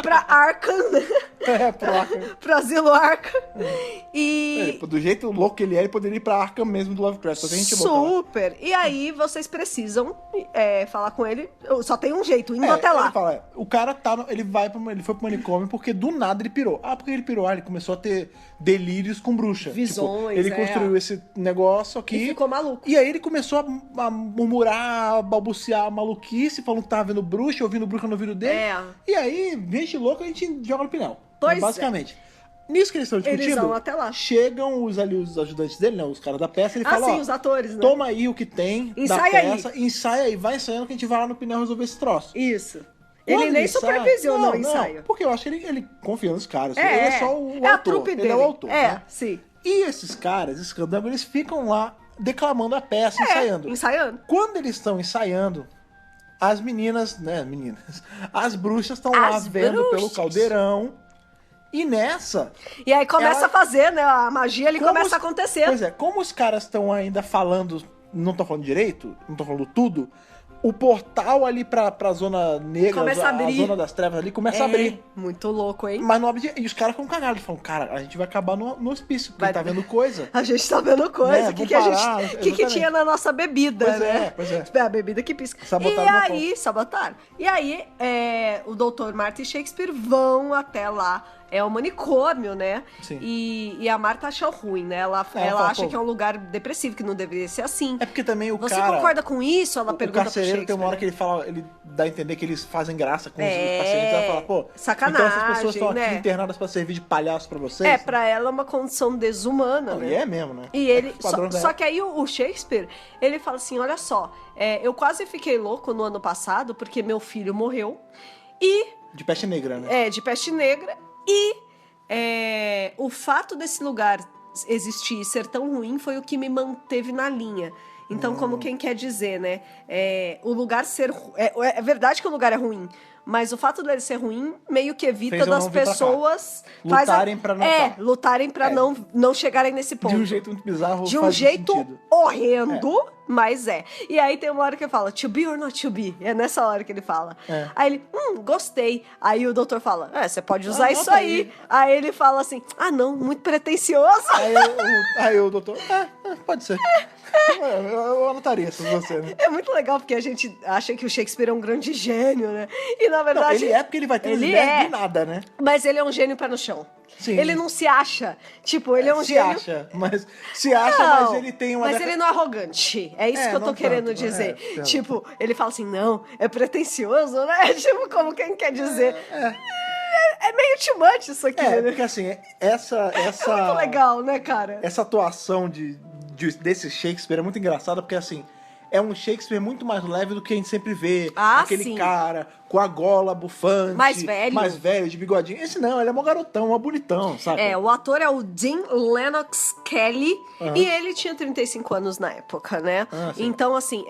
Pro Arkham. pro asilo Arkham. E... Do jeito louco que ele é, ele poderia ir pra Arkham mesmo do Lovecraft. Só tem gente boa lá. Super! E aí vocês precisam falar com ele. Só tem um jeito, indo até Ele lá. fala, o cara ele foi pro manicômio porque do nada ele pirou. Ah, porque ele pirou? Ele começou a ter delírios com bruxa. Visões, Ele construiu esse negócio aqui. E ficou maluco. E aí ele começou a murmurar, a balbuciar maluquice, falando que tava vendo bruxa, ouvindo bruxa no ouvido dele. E aí, gente louca, a gente joga no pinel. Pois basicamente. Nisso que eles estão discutindo, Eles vão até lá. chegam os ajudantes dele, né, os caras da peça, ele fala, sim, ó, os atores, né? toma aí o que tem Ensaia da aí. peça, ensaia aí, vai ensaiando que a gente vai lá no pinel resolver esse troço. Isso. Quando Ele nem ensaia- supervisiona o ensaio. Porque eu acho que ele confia nos caras. Ele é só o autor. a trupe ele dele. é o autor. né? Sim. E esses caras, esses candangos, eles ficam lá declamando a peça, ensaiando. Ensaiando. Quando eles estão ensaiando, as meninas, as bruxas estão lá As vendo pelo bruxas. caldeirão. E nessa, E aí começa Ela- a fazer, né? A magia ali como começa os- a acontecer. Pois é, como os caras estão ainda falando, não estão falando direito, não estão falando tudo, o portal ali pra zona negra, Começa a abrir. zona das trevas ali, começa a abrir. Muito louco, hein? Mas não abre, e os caras ficam cagados, eles falam, cara, a gente vai acabar no hospício, porque Vai- tá vendo coisa. A gente tá vendo coisa. Né, O que, vamos que a gente. parar, O que, que exatamente. tinha na nossa bebida, Pois né? é, pois é. A bebida que pisca. Sabotaram E meu aí, sabotaram. E aí, o doutor Marta e Shakespeare vão até lá. É o manicômio, né? Sim. E a Marta acha ruim, né? Ela fala, acha pô, que é um lugar depressivo, que não deveria ser assim. É porque também o Você cara... concorda com isso? Ela O pergunta pro carcereiro Shakespeare. tem uma hora que né? ele fala, ele dá a entender que eles fazem graça com os pacientes. Ela fala, pô, sacanagem, então essas pessoas estão aqui né? internadas pra servir de palhaço pra vocês? Pra ela é uma condição desumana, Não, né? E é mesmo, né? E ele. É o padrão da Só época. que aí o Shakespeare, ele fala assim: olha só, eu quase fiquei louco no ano passado porque meu filho morreu. E. De peste negra, né? De peste negra. E o fato desse lugar existir e ser tão ruim foi o que me manteve na linha. Então, como quem quer dizer, né? O lugar ser. É verdade que o lugar é ruim. Mas o fato dele ser ruim meio que evita Fez eu das não vir pra cá. pessoas Lutarem pra não tá. lutarem pra não chegarem nesse ponto. De um jeito muito bizarro, De um faz jeito sentido. horrendo, mas é. E aí tem uma hora que ele fala, to be or not to be. É nessa hora que ele fala. É. Aí ele, gostei. Aí o doutor fala, você pode usar isso anota aí. aí. Aí ele fala assim, não, muito pretencioso. Aí o doutor, pode ser. Eu anotaria isso pra você, né? É muito legal, porque a gente acha que o Shakespeare é um grande gênio, né? E na Não, verdade... ele é porque ele vai ter as ele ideias é. de nada, né? Mas ele é um gênio pé no chão. Sim. Ele não se acha. Tipo, ele é um se gênio... acha, mas mas ele tem uma... Mas ele não é arrogante. É isso que eu tô não querendo tanto, dizer. não. Tipo, ele fala assim, não, é pretencioso, né? Tipo, como quem quer dizer. É meio too much isso aqui, né? porque assim, essa É muito legal, né, cara? essa atuação desse Shakespeare é muito engraçada, porque assim, é um Shakespeare muito mais leve do que a gente sempre vê. Aquele sim. cara com a gola bufante. Mais velho. Mais velho, de bigodinho. Esse não, ele é mó garotão, mó bonitão, sabe? O ator é o Dean Lennox Kelly e ele tinha 35 anos na época, né? Sim. Então, assim,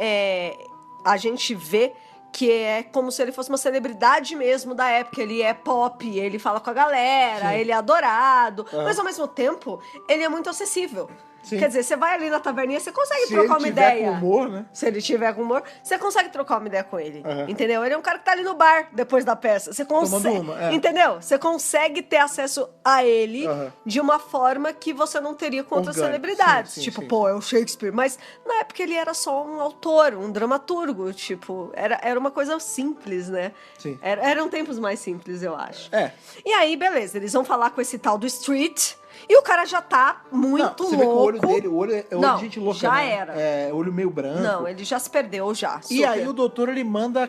a gente vê que é como se ele fosse uma celebridade mesmo da época. Ele é pop, ele fala com a galera, ele é adorado. Mas, ao mesmo tempo, ele é muito acessível. Sim. Quer dizer, você vai ali na taverninha, você consegue Se trocar ele uma tiver ideia. com humor, né? Se ele tiver com humor, você consegue trocar uma ideia com ele. Uhum. Entendeu? Ele é um cara que tá ali no bar depois da peça. Você consegue. Tomando uma, é. Entendeu? Você consegue ter acesso a ele Uhum. de uma forma que você não teria com outras Orgânico. celebridades. Sim, sim, tipo, sim. pô, é o Shakespeare. Mas na época ele era só um autor, um dramaturgo. Tipo, era uma coisa simples, né? Sim. Eram tempos mais simples, eu acho. É. E aí, beleza, eles vão falar com esse tal do Street. E o cara já tá muito Não, você vê que o olho louco. dele, o olho é olho Não, de gente louca, já né? era. É, olho meio branco. Não, ele já se perdeu já. E super. aí o doutor, ele manda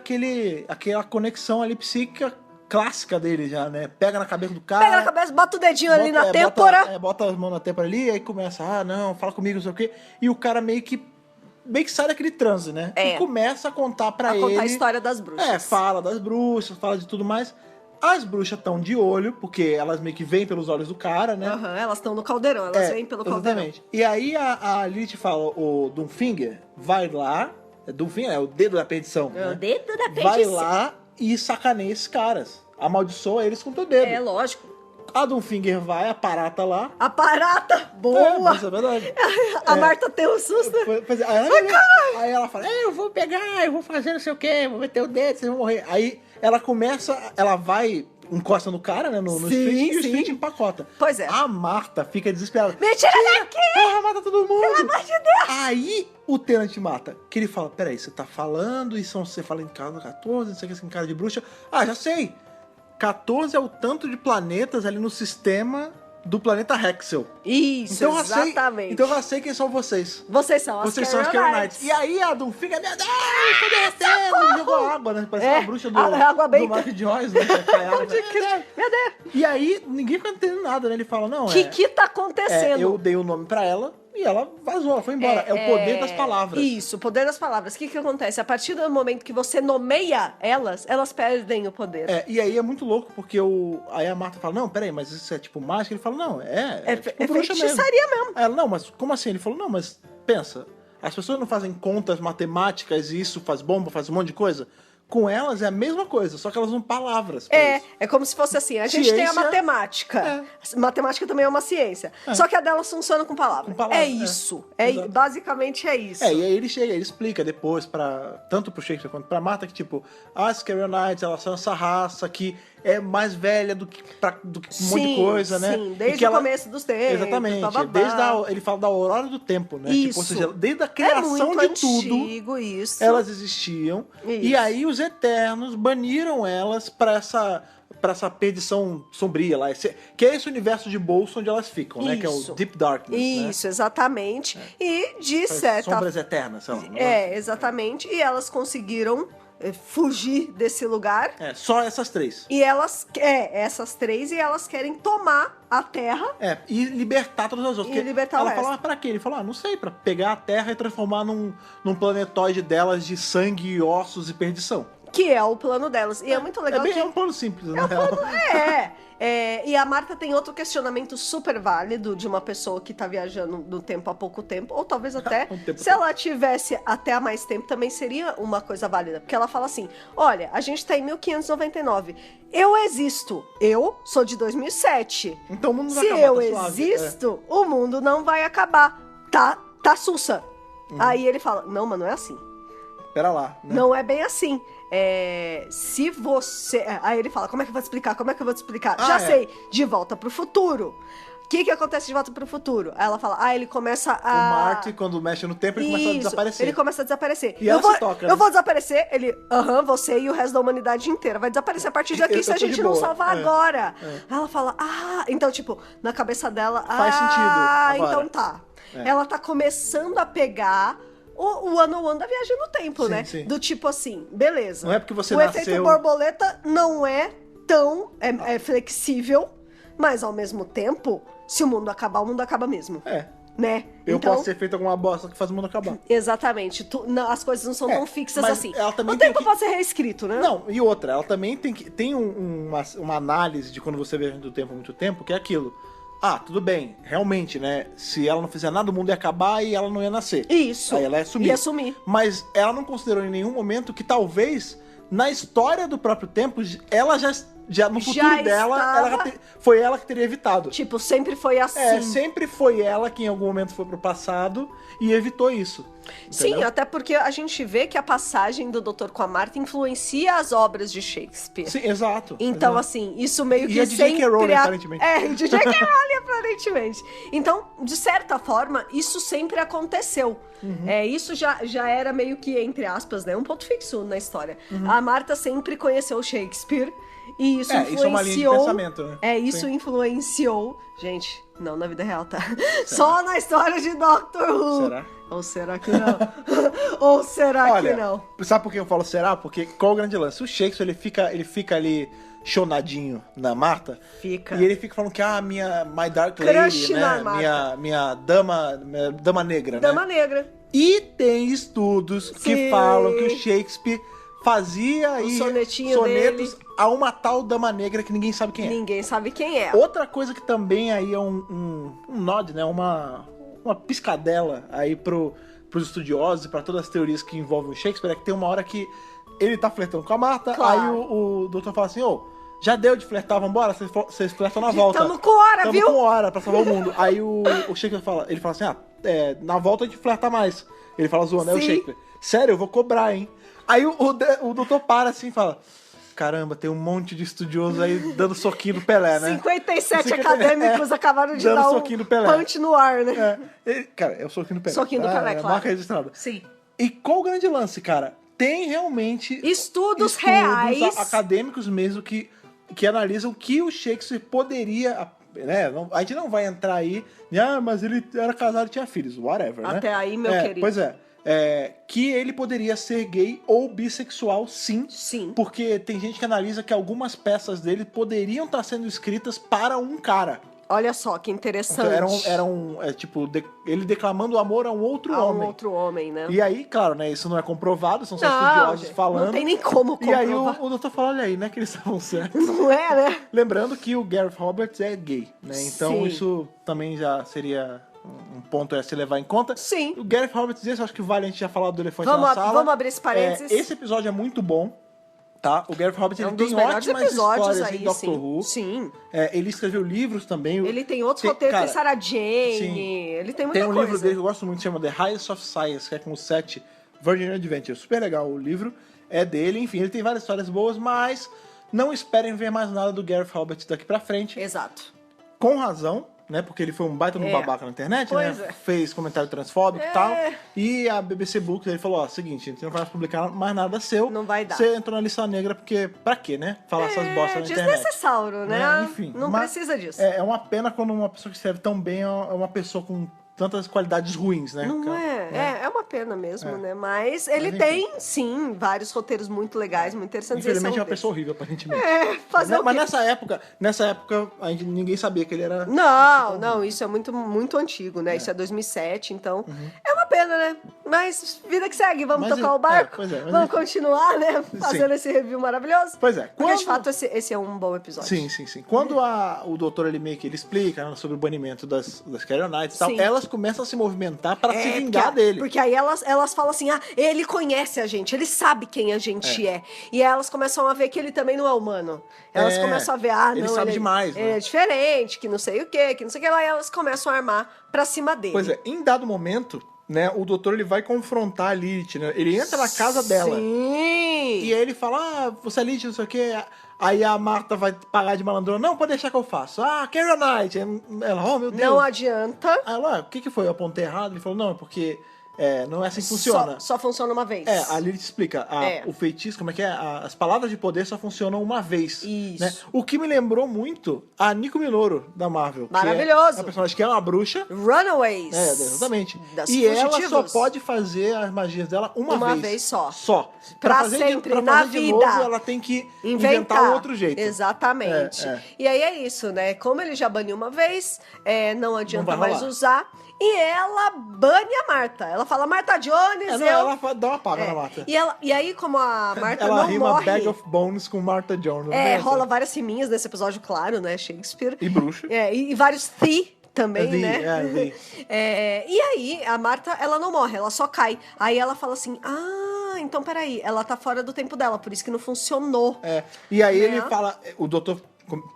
aquela conexão ali psíquica clássica dele já, né? Pega na cabeça do cara. Pega na cabeça, bota o dedinho ali na têmpora. Bota as mãos na têmpora ali, aí começa, não, fala comigo, não sei o quê. E o cara meio que sai daquele transe, né? É. E começa a contar pra ele... contar a história das bruxas. É, fala das bruxas, fala de tudo mais. As bruxas estão de olho, porque elas meio que veem pelos olhos do cara, né? Aham, elas estão no caldeirão, elas vêm pelo caldeirão. Exatamente. E aí a Lilith fala, o Doomfinger vai lá, Doomfinger é o dedo da perdição, É o né? dedo da Vai perdição. lá e sacaneia esses caras. Amaldiçoa eles com o teu dedo. É, lógico. A Doomfinger vai, aparata lá. A parata, É, boa! mas é verdade. A Marta tem um susto. Aí ela fala, eu vou pegar, eu vou fazer não sei o quê, vou meter o dedo, vocês vão morrer. Aí ela vai, encosta no cara, né, no Sim, Street, e o sim. Street empacota. Pois é. A Marta fica desesperada. Me tira daqui! Ela mata todo mundo! Pelo amor de Deus! Aí o Tenant mata. Que ele fala, peraí, você tá falando, e você fala em casa 14, não sei o que, em cara de bruxa. Ah, já sei! 14 é o tanto de planetas ali no sistema do planeta Hexel. Isso, Então exatamente. eu já sei quem são vocês. Vocês são as Vocês são as Carolites. Carolites. E aí a Doom fica, meu Deus, tô derretendo. Jogou água, né? Parece É, uma bruxa do água benta. Mark Jones, né? Que é caiada, Pode crer. Meu Deus. E aí ninguém fica entendendo nada, né? Ele fala, não, O que tá acontecendo? eu dei o nome pra ela e ela vazou, ela foi embora. É o poder das palavras. Isso, o poder das palavras. O que acontece? A partir do momento que você nomeia elas perdem o poder. É, e aí é muito louco, porque aí a Marta fala, não, peraí, mas isso é tipo mágica? Ele fala, não, é tipo bruxa mesmo. feitiçaria mesmo. Ela, não, mas como assim? Ele falou, não, mas pensa, as pessoas não fazem contas matemáticas e isso faz bomba, faz um monte de coisa? Com elas é a mesma coisa, só que elas usam palavras pra isso. É como se fosse assim, a gente tem a Ciência. matemática. Matemática também é uma ciência. Só que a delas funciona com palavras. Com palavras, é isso. Exato. Basicamente é isso. E aí ele chega, ele explica depois, tanto pro Shakespeare quanto pra Marta, que tipo, as Carolites, elas são essa raça que é mais velha do que um monte de coisa, né? Sim, E desde que o começo dos tempos. Exatamente. Bababá. Ele fala da aurora do tempo, né? Tipo, ou Isso. seja, desde a É criação muito de antigo, tudo, isso. elas existiam. Isso. E aí os Eternos baniram elas pra essa perdição sombria lá. Que é esse universo de bolso onde elas ficam, né? Que é o Isso. Deep Darkness, né? Isso, exatamente. E de certa Sombras eternas, sei lá. exatamente. E elas conseguiram fugir desse lugar. Só essas três. E essas três, e elas querem tomar a Terra. E libertar todas as outras. E Porque libertar o ela resto. fala, pra quê? Ele falou, não sei, pra pegar a Terra e transformar num planetoide delas de sangue, ossos e perdição. Que é o plano delas. E é muito legal É um plano simples, na real. E a Marta tem outro questionamento super válido de uma pessoa que tá viajando no tempo há pouco tempo, ou talvez até, se ela tivesse até há mais tempo, também seria uma coisa válida. Porque ela fala assim, olha, a gente tá em 1599, eu existo, eu sou de 2007. Então o mundo não vai Se acabar, eu tá suave. existo, o mundo não vai acabar. Tá sussa. Aí ele fala, não, mas não é assim. Pera lá. Né? Não é bem assim. Se você... Aí ele fala, como é que eu vou te explicar? Já sei, De Volta pro Futuro. O que acontece de Volta pro Futuro? Aí ela fala, ele começa a... O Marty, quando mexe no tempo, ele começa a desaparecer. Ele começa a desaparecer. E ela se toca, né? Eu vou desaparecer. Ele, você e o resto da humanidade inteira vai desaparecer a partir daqui Eu se a tô gente de não boa. salvar agora. Aí ela fala, então, tipo, na cabeça dela... Faz sentido agora. Então tá. Ela tá começando a pegar... O one-on-one da viagem no tempo, Sim, né? sim. Do tipo assim, beleza. Não é porque você o nasceu... efeito borboleta não é tão flexível, mas ao mesmo tempo, se o mundo acaba mesmo. Né? Eu então, posso ser feito alguma bosta que faz o mundo acabar. Exatamente. As coisas não são tão fixas mas assim. ela também O tempo tem que- pode ser reescrito, né? Não, e outra, ela também tem uma análise de quando você viaja do tempo há muito tempo, que é aquilo. Tudo bem, realmente, né? Se ela não fizer nada, o mundo ia acabar e ela não ia nascer. Isso. Aí ela ia sumir. Ia sumir. Mas ela não considerou em nenhum momento que talvez, na história do próprio tempo, ela já já no futuro Já dela, estava- foi ela que teria evitado. Tipo, sempre foi assim. Sempre foi ela que em algum momento foi pro passado e evitou isso. Sim, entendeu? até porque a gente vê que a passagem do Doutor com a Marta influencia as obras de Shakespeare. Sim, exato. Então, exato. assim, isso meio E que a J.K. sempre... Rowling, aparentemente. É, e de J.K. Rowling, aparentemente. Então, de certa forma, isso sempre aconteceu. Uhum. Isso já era meio que, entre aspas, né, um ponto fixo na história. Uhum. A Marta sempre conheceu Shakespeare e isso influenciou... isso é uma linha de pensamento, né? Isso Sim. influenciou... Gente, não na vida real, tá? Só na história de Doctor Who. Será? Ou será que não? Ou será que não? Sabe por que eu falo será? Porque qual é o grande lance? O Shakespeare, ele fica ali chonadinho na Marta. Fica. E ele fica falando que, My Dark Crush Lady, na né? Marta. Minha dama negra, Dama né? Negra. E tem estudos que Sim. falam que o Shakespeare fazia aí sonetinho sonetos dele. a uma tal dama negra que ninguém sabe quem é. Ninguém sabe quem é. Outra coisa que também aí é um nod, né? Uma piscadela aí pros estudiosos e pra todas as teorias que envolvem o Shakespeare é que tem uma hora que ele tá flertando com a Marta, Claro. aí o doutor fala assim, já deu de flertar, vambora? Vocês flertam na volta. Tamo com hora, viu? Tamo com hora pra salvar o mundo. Aí o Shakespeare fala assim, na volta a gente flerta mais. Ele fala zoando, é o Sim. Shakespeare. Sério, eu vou cobrar, hein? Aí o doutor para assim e fala, caramba, tem um monte de estudioso aí dando soquinho no Pelé, né? 57 acadêmicos acabaram de Dando dar um soquinho no Pelé. punch no ar, né? Cara, é o soquinho do Pelé. Soquinho do Pelé, é claro. marca registrada. Sim. E qual o grande lance, cara? Tem realmente Estudos reais. acadêmicos mesmo que analisam que o Shakespeare poderia, né? A gente não vai entrar aí, mas ele era casado e tinha filhos, whatever, né? Até aí, meu querido. Pois é. Que ele poderia ser gay ou bissexual, sim. Sim. Porque tem gente que analisa que algumas peças dele poderiam estar sendo escritas para um cara. Olha só que interessante. Então, ele declamando amor a um outro a um homem. outro homem, né? E aí, claro, né, isso não é comprovado, são só Não, estudiosos gente, falando. não tem nem como E aí comprovar. o doutor fala, olha aí, né, que eles estavam certos. Não é, né? Lembrando que o Gareth Roberts é gay, né, então Sim. isso também já seria um ponto a se levar em conta. Sim. O Gareth Roberts, esse eu acho que vale a gente já falar do elefante na sala. Vamos abrir esse parênteses. Esse episódio é muito bom, tá? O Gareth Roberts, É um ele dos tem melhores ótimas episódios histórias aí, em Doctor sim. Who. Sim. Ele escreveu livros também. Ele tem outros roteiros, cara, tem Sarah Jane, sim. ele tem muita Tem um coisa. livro dele que eu gosto muito, chama The Highest of Science, que é com o Seth Virgin Adventure. Super legal o livro, é dele. Enfim, ele tem várias histórias boas, mas não esperem ver mais nada do Gareth Roberts daqui pra frente. Exato. Com razão, né? Porque ele foi um baita no babaca na internet, Pois né? é. Fez comentário transfóbico e tal. E a BBC Books, ele falou, seguinte, a gente não vai publicar mais nada seu. Não vai dar. Você entrou na lista negra, porque pra quê, né? Falar essas bostas na internet. Desnecessário, né? Enfim. Não mas precisa disso. É uma pena quando uma pessoa que escreve tão bem é uma pessoa com tantas qualidades ruins, né? Não cara? é uma pena mesmo, né? Mas ele enfim. tem, sim, vários roteiros muito legais, muito interessantes. Infelizmente esse é um uma pessoa deles. horrível, aparentemente. Fazer o Mas quê? nessa época, ninguém sabia que ele era... Não, isso é muito, muito antigo, né? Isso é 2007, então é uma pena, né? Mas vida que segue, vamos Mas tocar o barco? pois é, mas vamos enfim. continuar, né? Fazendo esse review maravilhoso. Pois é. Porque, de fato, esse é um bom episódio. Sim. Quando o doutor ele meio que ele explica, né, sobre o banimento das Carolites e tal, Sim. elas começam a se movimentar pra se vingar porque, dele. Porque aí elas falam assim, ele conhece a gente, ele sabe quem a gente é. E aí elas começam a ver que ele também não é humano. Elas começam a ver, ele sabe demais, né? Ele é diferente, que não sei o quê, que não sei o que lá. E elas começam a armar pra cima dele. Pois é, em dado momento, né, o doutor ele vai confrontar a Lilith, né? Ele entra na casa dela. Sim. E aí ele fala, você é Lilith, não sei o quê. Aí a Marta vai pagar de malandrona. Não, pode deixar que eu faço. Carrie Knight. Ela, oh meu Deus. Não adianta. Aí ela, o que foi? Eu apontei errado? Ele falou, não, é porque não é assim que funciona. Só funciona uma vez. A Lilith explica. O feitiço, como é que é? As palavras de poder só funcionam uma vez. Isso. Né? O que me lembrou muito a Nico Minoru, da Marvel. Maravilhoso. Que é uma personagem que é uma bruxa. Runaways. Exatamente. Das E ela só fugitivos. pode fazer as magias dela uma vez. Só. Pra Pra fazer sempre, pra na fazer de vida. novo, ela tem que inventar um outro jeito. Exatamente. E aí é isso, né? Como ele já baniu uma vez, não adianta Não vai mais rolar. usar. E ela bane a Marta. Ela fala, Marta Jones, Ela dá uma paga na Marta. E aí, como a Marta Ela não rima morre... Bag of Bones com Martha Jones. rola várias riminhas nesse episódio, claro, né? Shakespeare. E bruxa. E vários the também, The, né? E aí, a Marta, ela não morre, ela só cai. Aí ela fala assim, então peraí, ela tá fora do tempo dela, por isso que não funcionou. E aí Né? ele fala, o doutor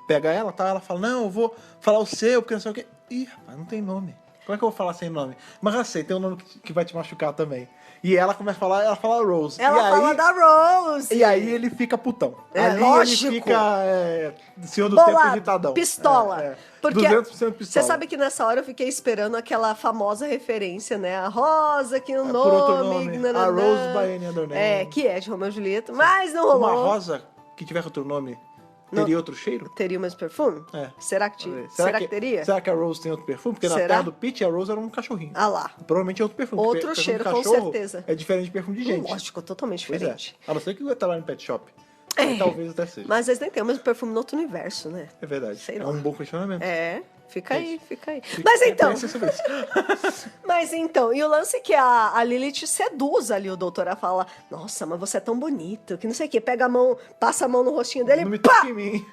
pega ela, tá? Ela fala, não, eu vou falar o seu, porque não sei o quê. Ih, rapaz, não tem nome. Como é que eu vou falar sem nome? Mas eu sei, tem um nome que vai te machucar também. E ela começa a falar, ela fala Rose. Ela fala da Rose. E aí ele fica putão. Ali lógico. ele fica senhor do tempo Bolado, irritadão. pistola. Porque 200% pistola. você sabe que nessa hora eu fiquei esperando aquela famosa referência, né? A Rosa, que o nome... Por outro nome, nananã. a Rose by any other name. Que é de Romeu e Julieta, mas não rolou. Uma rosa que tiver outro nome, teria outro cheiro? Teria o mesmo perfume? Será que, será que teria? Será que a Rose tem outro perfume? Porque na Será? terra do Pete, a Rose era um cachorrinho. Ah lá. Provavelmente é outro perfume. Outro porque cheiro, perfume de com cachorro certeza. É diferente de perfume de gente. Lógico, totalmente Pois diferente. A não ser que eu trabalhe no pet shop. Aí talvez até seja. Mas eles nem têm o mesmo perfume no outro universo, né? É verdade. Sei é lá. um bom questionamento. Fica aí. Mas então... Pense sobre isso. Mas então, e o lance que a Lilith seduz ali o doutor, ela fala, nossa, mas você é tão bonito, que não sei o que, pega a mão, passa a mão no rostinho dele Não me e pá, toque em mim.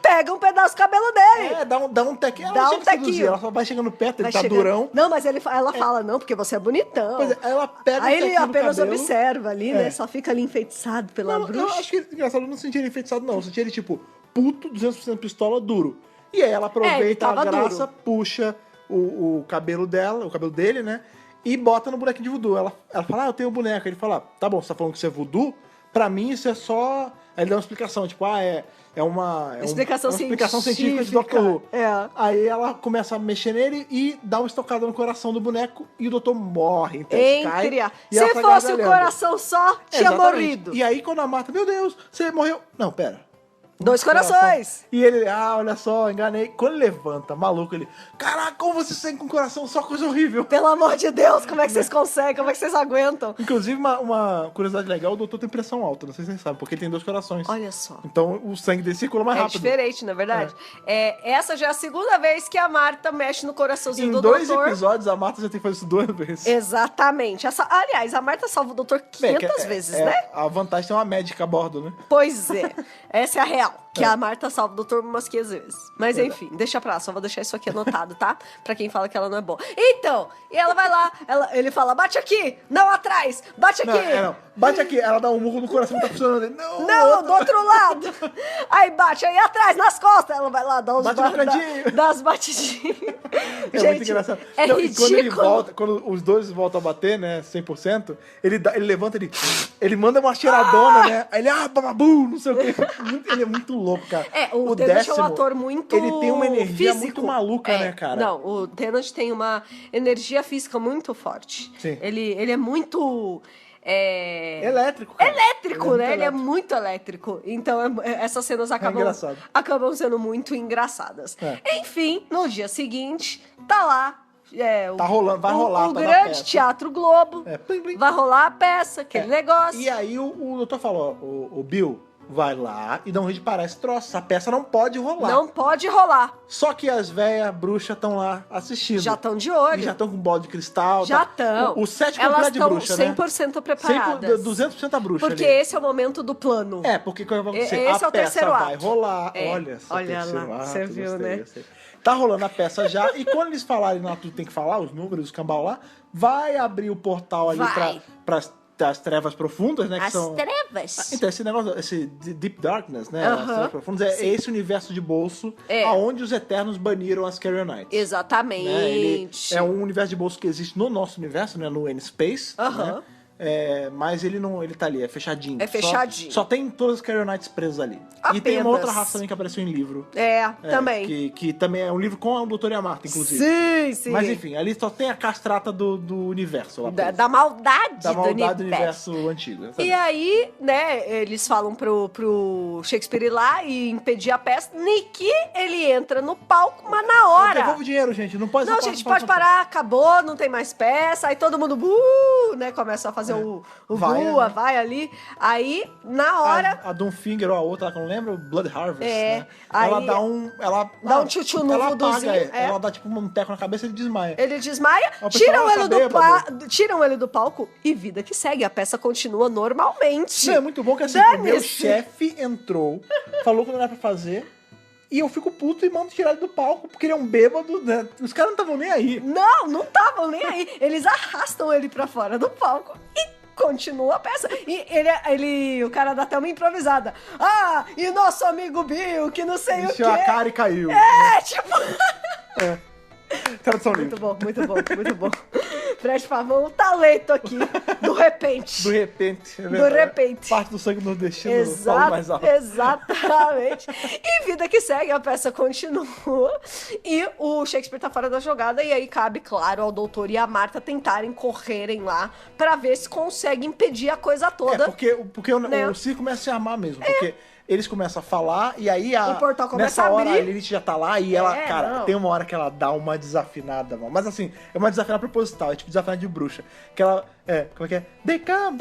pega um pedaço do cabelo dele. Dá um tequinho. Ela Dá não um chega a seduzir, tequinho. ela só vai chegando perto, ele Vai tá chegando- durão. Não, mas ela fala, não, porque você é bonitão. Pois é, aí ela pega Aí o ele tequinho no apenas cabelo. observa ali, né? Só fica ali enfeitiçado pela Não, eu bruxa. acho que engraçado, eu não senti ele enfeitiçado, não. Eu senti ele, tipo, puto, 200% pistola, duro. E aí ela ele aproveita a tava graça, duro. puxa o cabelo dela, o cabelo dele, né? E bota no bonequinho de voodoo. Ela fala, eu tenho um boneco. Ele fala, tá bom, você tá falando que isso é voodoo? Pra mim isso é só... Aí ele dá uma explicação, tipo, uma Explicação científica de Dr. Who. É. Aí ela começa a mexer nele e dá uma estocada no coração do boneco e o doutor morre. Então, Entre a... e ela Se tá fosse o gargalhando. coração só, tinha Exatamente. morrido. E aí quando a Marta, meu Deus, você morreu. Não, pera. 2 corações. E ele, olha só, enganei. Quando ele levanta, maluco, ele, caraca, como você segue com o coração, só coisa horrível. Pelo amor de Deus, como é que vocês conseguem? Como é que vocês aguentam? Inclusive, uma curiosidade legal, o doutor tem pressão alta, não sei se vocês sabem, porque ele tem 2 corações. Olha só. Então o sangue dele circula mais É rápido. diferente, na verdade. Essa já é a segunda vez que a Marta mexe no coraçãozinho Em do 2 doutor. episódios, a Marta já tem que fazer isso 2 vezes. Exatamente. Aliás, a Marta salva o doutor 500 vezes, né? A vantagem é ter uma médica a bordo, né? Pois é. Essa é a real. Que a Marta salva o doutor umas 500 vezes. Mas enfim, deixa pra lá. Só vou deixar isso aqui anotado, tá? Pra quem fala que ela não é boa. Então, e ela vai lá, ele fala, bate aqui, não atrás, bate aqui. Não. Bate aqui, ela dá um murro no coração, tá funcionando. Ele, Não, do outro lado. Aí bate, aí atrás, nas costas. Ela vai lá, dá uns Bate no cantinho. dá umas batidinhas. É Gente, muito engraçado. É Não, e ridículo. quando ele volta, quando os dois voltam a bater, né, 100%, ele levanta, ele manda uma cheiradona, né? Aí ele, bababu, não sei o quê. Ele é muito louco, cara. O Tennant é um ator muito ele tem uma energia físico. muito maluca, né, cara? Não, o Tennant tem uma energia física muito forte. Sim. Ele é muito... Elétrico, cara. Elétrico, né? Ele é elétrico. muito elétrico. Então, essas cenas engraçado. acabam sendo muito engraçadas. É. Enfim, no dia seguinte, tá lá. Tá rolando, vai rolar o toda a grande peça. Teatro Globo. Plim, plim. Vai rolar a peça, aquele negócio. E aí o doutor falou, o Bill vai lá e dá um jeito de parar esse troço. Essa peça não pode rolar. Não pode rolar. Só que as velhas bruxas estão lá assistindo. Já estão de olho. E já estão com bola de cristal. Já tá? estão. O set Elas completo de estão bruxa, né? 100% preparadas. 200% a bruxa Porque ali. esse é o momento do plano. Porque quando vai acontecer, Esse é a o peça terceiro vai ato. rolar. É. Olha só, Olha terceiro lá, ato, você viu, gostei, né? gostei. Tá rolando a peça já, e quando eles falarem lá, tudo tem que falar, os números, os cambau lá, vai abrir o portal ali Vai. pras trevas profundas, né? Que As são... trevas. Então, esse negócio, esse Deep Darkness, né? Aham. As trevas profundas, é esse universo de bolso aonde os Eternos baniram as Carrionites. Exatamente. Né? Ele é um universo de bolso que existe no nosso universo, né? No N-Space. Aham. Né? Mas ele não, ele tá ali, é fechadinho. É fechadinho. Só tem todas as Carrionites presas ali. E tem uma Apenas. outra raça também que apareceu em livro. Também. Que também é um livro com o Dr. Yamarta, inclusive. Sim, sim. Mas enfim, ali só tem a castrata do universo lá presa. Da maldade, Da maldade do universo. universo antigo. E aí, né, eles falam pro Shakespeare ir lá e impedir a peça. Nick, ele entra no palco, mas na hora. Devolve o dinheiro, gente. Não pode Não, gente, pode parar, acabou, não tem mais peça. Aí todo mundo, né, começa a fazer o Vaia, bua, né? vai ali. Aí, na hora, A Doomfinger ou a outra, que eu não lembro, Blood Harvest, né? aí Ela dá um... dá um tchutchu no ela voodoozinho, apaga, é. Ela dá tipo um teco na cabeça e ele desmaia. ele desmaia, O pessoal tiram ele do palco e vida que segue. A peça continua normalmente. Não, é muito bom que assim, o meu chefe entrou, falou que não era pra fazer, e eu fico puto e mando tirar ele do palco, porque ele é um bêbado, né? Os caras não estavam nem aí. Não estavam nem aí. Eles arrastam ele pra fora do palco e continua a peça. E o cara dá até uma improvisada. E nosso amigo Bill, que não sei Encheu o quê. a cara e caiu. Tipo... Tradução livre. Muito bom, muito bom, muito bom. Fred Pavão, um talento aqui, do repente. Do repente. É Do repente. Parte do sangue nordestino fala mais alto. Exatamente. E vida que segue, a peça continua. E o Shakespeare tá fora da jogada. E aí cabe, claro, ao doutor e a Marta tentarem correrem lá pra ver se consegue impedir a coisa toda. Porque né? o circo começa a se armar mesmo. Porque eles começam a falar e aí O portal começa nessa a hora abrir. a Lilith já tá lá e ela, cara, não. tem uma hora que ela dá uma desafinada, mano. Mas assim, é uma desafinada proposital, é tipo desafinada de bruxa. Que ela, como é que é? They come!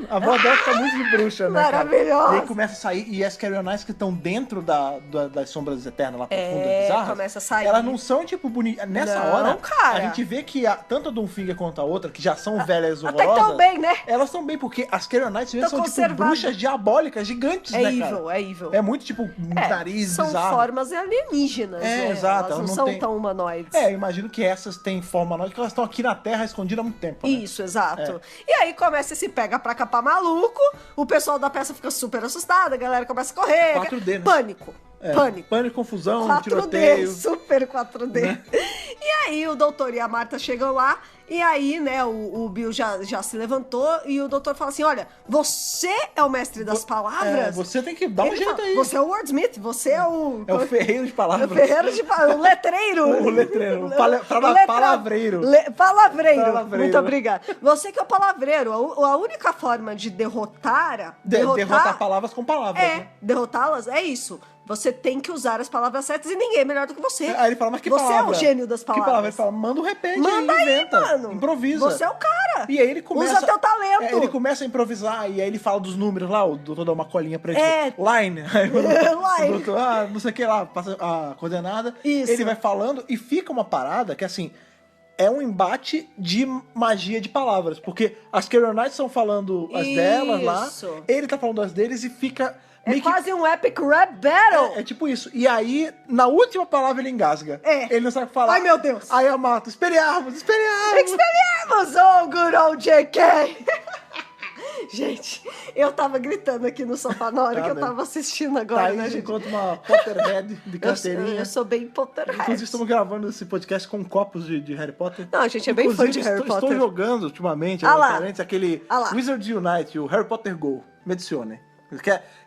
A voz dela fica muito de bruxa, né, cara? Maravilhosa. E aí começa a sair, e as Carolinas que estão dentro das sombras eternas lá profundas, bizarras, começa a sair. elas não são, tipo, bonitas. Nessa Não, hora, cara. a gente vê que tanto a Doomfinger quanto a outra, que já são velhas Até horrorosas... que tão bem, né? Elas estão bem, porque as Carolinas Tão são, tipo, conservadas. bruxas diabólicas gigantes, né, cara? É evil. É muito, tipo, nariz são bizarro. formas alienígenas, né? Exato. Elas não são tão humanoides. Eu imagino que essas têm forma humanoide, porque elas estão aqui na Terra escondidas há muito tempo, né? Isso, exato. E aí começa esse pega pra capar maluco, o pessoal da peça fica super assustado, a galera começa a correr. 4D, né? Pânico. Pânico, confusão, 4D, tiroteio. super 4D. Né? E aí o doutor e a Marta chegam lá, e aí, né, o Bill já se levantou, e o doutor fala assim, olha, você é o mestre das palavras? Você tem que dar um jeito aí. Você é o wordsmith, você é o... É o ferreiro de palavras. O ferreiro de palavras, o letreiro. O letreiro, palavreiro. Palavreiro. Muito obrigada. Você que é o palavreiro. A única forma de derrotar palavras com palavras. Né? Derrotá-las é isso. Você tem que usar as palavras certas e ninguém é melhor do que você. Aí ele fala, mas que você palavra? Você é o gênio das palavras. Que palavra? Ele fala, manda um repente manda aí, inventa. Mano. Improvisa. Você é o cara. E aí ele começa... Usa teu talento. Ele começa a improvisar e aí ele fala dos números lá, o doutor dá uma colinha pra ele. Line. Line. O doutor, não sei o que lá, passa a coordenada. Isso. Ele vai falando e fica uma parada que assim... É um embate de magia de palavras. Porque as Carolinas estão falando as delas lá. Ele tá falando as deles e fica... quase um epic rap battle. É tipo isso. E aí, na última palavra, ele engasga. Ele não sabe falar. Ai, meu Deus. Aí a Marta, Expelliarmus! Oh, good old JK! Gente, eu tava gritando aqui no sofá na hora que eu tava assistindo agora, tá, né, gente? Enquanto uma Potterhead de carteirinha. Eu sou bem Potterhead. Inclusive, estamos gravando esse podcast com copos de Harry Potter. Não, a gente é bem fã de Harry Potter. Estou jogando ultimamente, aquele Wizards Unite, o Harry Potter Go. Me adicione.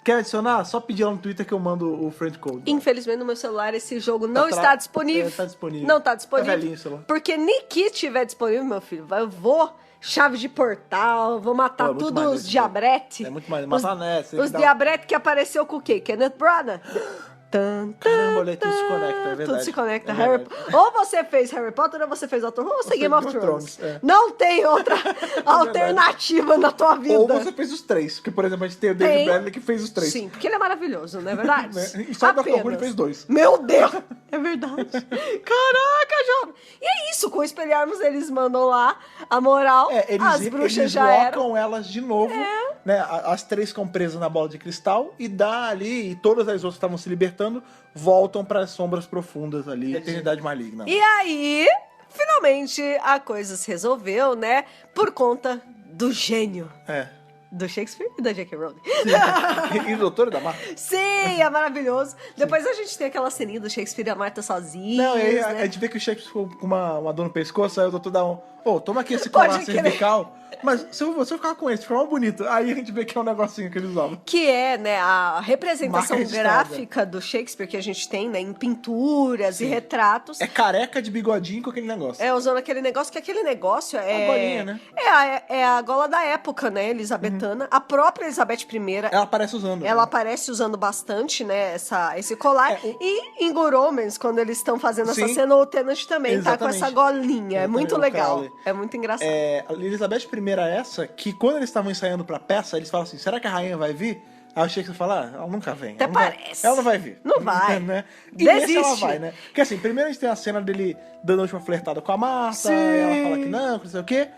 Quer adicionar? Só pedir lá no Twitter que eu mando o friend code. Infelizmente, no meu celular, esse jogo não está disponível. Tá disponível. Não tá disponível. É velhinho o celular. Porque nem que estiver disponível, meu filho, eu vou... Chave de portal, vou matar tudo os diabrete. É muito mais. Matar nessa. Os diabrete que apareceu com o quê? Kenneth Branagh. Caramba, olha, tudo se conecta, é verdade. Tudo se conecta. Ou você fez Harry Potter ou você fez Doctor Who ou você Game of Thrones. Não tem outra alternativa na tua vida. Ou você fez os três. Porque, por exemplo, a gente tem o David Bradley que fez os três. Sim, porque ele é maravilhoso, não é verdade? E só o Doctor Who ele fez 2. Meu Deus! É verdade. Caraca, jovem! E é isso, com o Expelliarmus eles mandam lá a moral, as bruxas já eram. Eles elas de novo, né? As três ficam presas na bola de cristal e dá ali, e todas as outras que estavam se libertando voltam para as sombras profundas ali, eternidade maligna. E aí, finalmente, a coisa se resolveu, né? Por conta do gênio. Do Shakespeare e da J.K. Rowling. E o doutor da Marta? Sim, é maravilhoso. Depois a gente tem aquela ceninha do Shakespeare e a Marta sozinhos. Não, aí né? a gente vê que o Shakespeare ficou com uma dor no pescoço, aí o doutor dá toma aqui esse colar cervical. Mas se você ficar com esse, fica mais bonito. Aí a gente vê que é um negocinho que eles usam. Que é, né, a representação gráfica do Shakespeare que a gente tem, né, em pinturas e retratos. É careca de bigodinho com aquele negócio. Usando aquele negócio, que aquele negócio é... A golinha, né? É a gola da época, né, elizabetana. A própria Elizabeth I... Ela aparece usando. Ela aparece usando bastante, né, esse colar. E em Good Omens, quando eles estão fazendo essa cena, o Tennant também tá com essa golinha. É muito legal. É muito engraçado. A Elizabeth I era essa, que quando eles estavam ensaiando pra peça, eles falam assim, será que a rainha vai vir? Aí o Shakespeare fala, ela nunca vem. Até parece. Ela não vai vir. Não vai. Né? E desiste. ela vai, né? Porque assim, primeiro a gente tem a cena dele dando a última flertada com a Marta, ela fala que não sei o quê.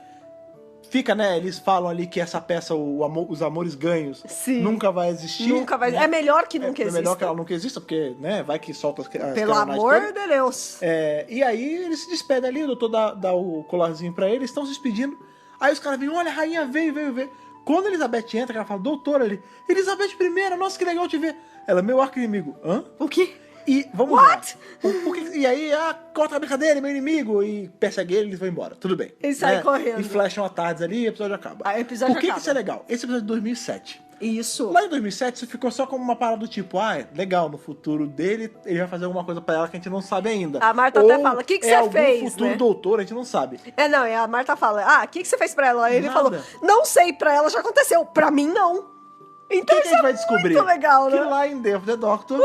Fica, né? Eles falam ali que essa peça, os amores ganhos, nunca vai existir. Nunca vai. Né? É melhor que nunca exista. É melhor que ela nunca exista, porque, né? Vai que solta as Pelo amor de Deus. E aí eles se despedem ali, o doutor dá o colarzinho pra eles, estão se despedindo. Aí os caras vêm, olha, a rainha veio. Quando a Elizabeth entra, ela fala, doutora, Elizabeth I, nossa, que legal te ver. Ela, meu arqui-inimigo. Hã? O quê? E vamos What? lá. E aí, corta a brincadeira, meu inimigo, e persegue ele, eles vão embora. Tudo bem. Eles saem correndo. E flasham a tarde ali e o episódio acaba. Aí o episódio Por que acaba. isso é legal? Esse episódio é de 2007. Isso. Lá em 2007, isso ficou só como uma parada do tipo, legal, no futuro dele, ele vai fazer alguma coisa pra ela que a gente não sabe ainda. A Marta Ou até fala, o que você algum fez, futuro né? doutor, a gente não sabe. Não, e a Marta fala, o que você fez pra ela? Aí ele Nada. falou, não sei, pra ela já aconteceu, pra mim não. O Então que a isso gente vai é descobrir? muito legal, né? Que lá em Day of the Doctor, o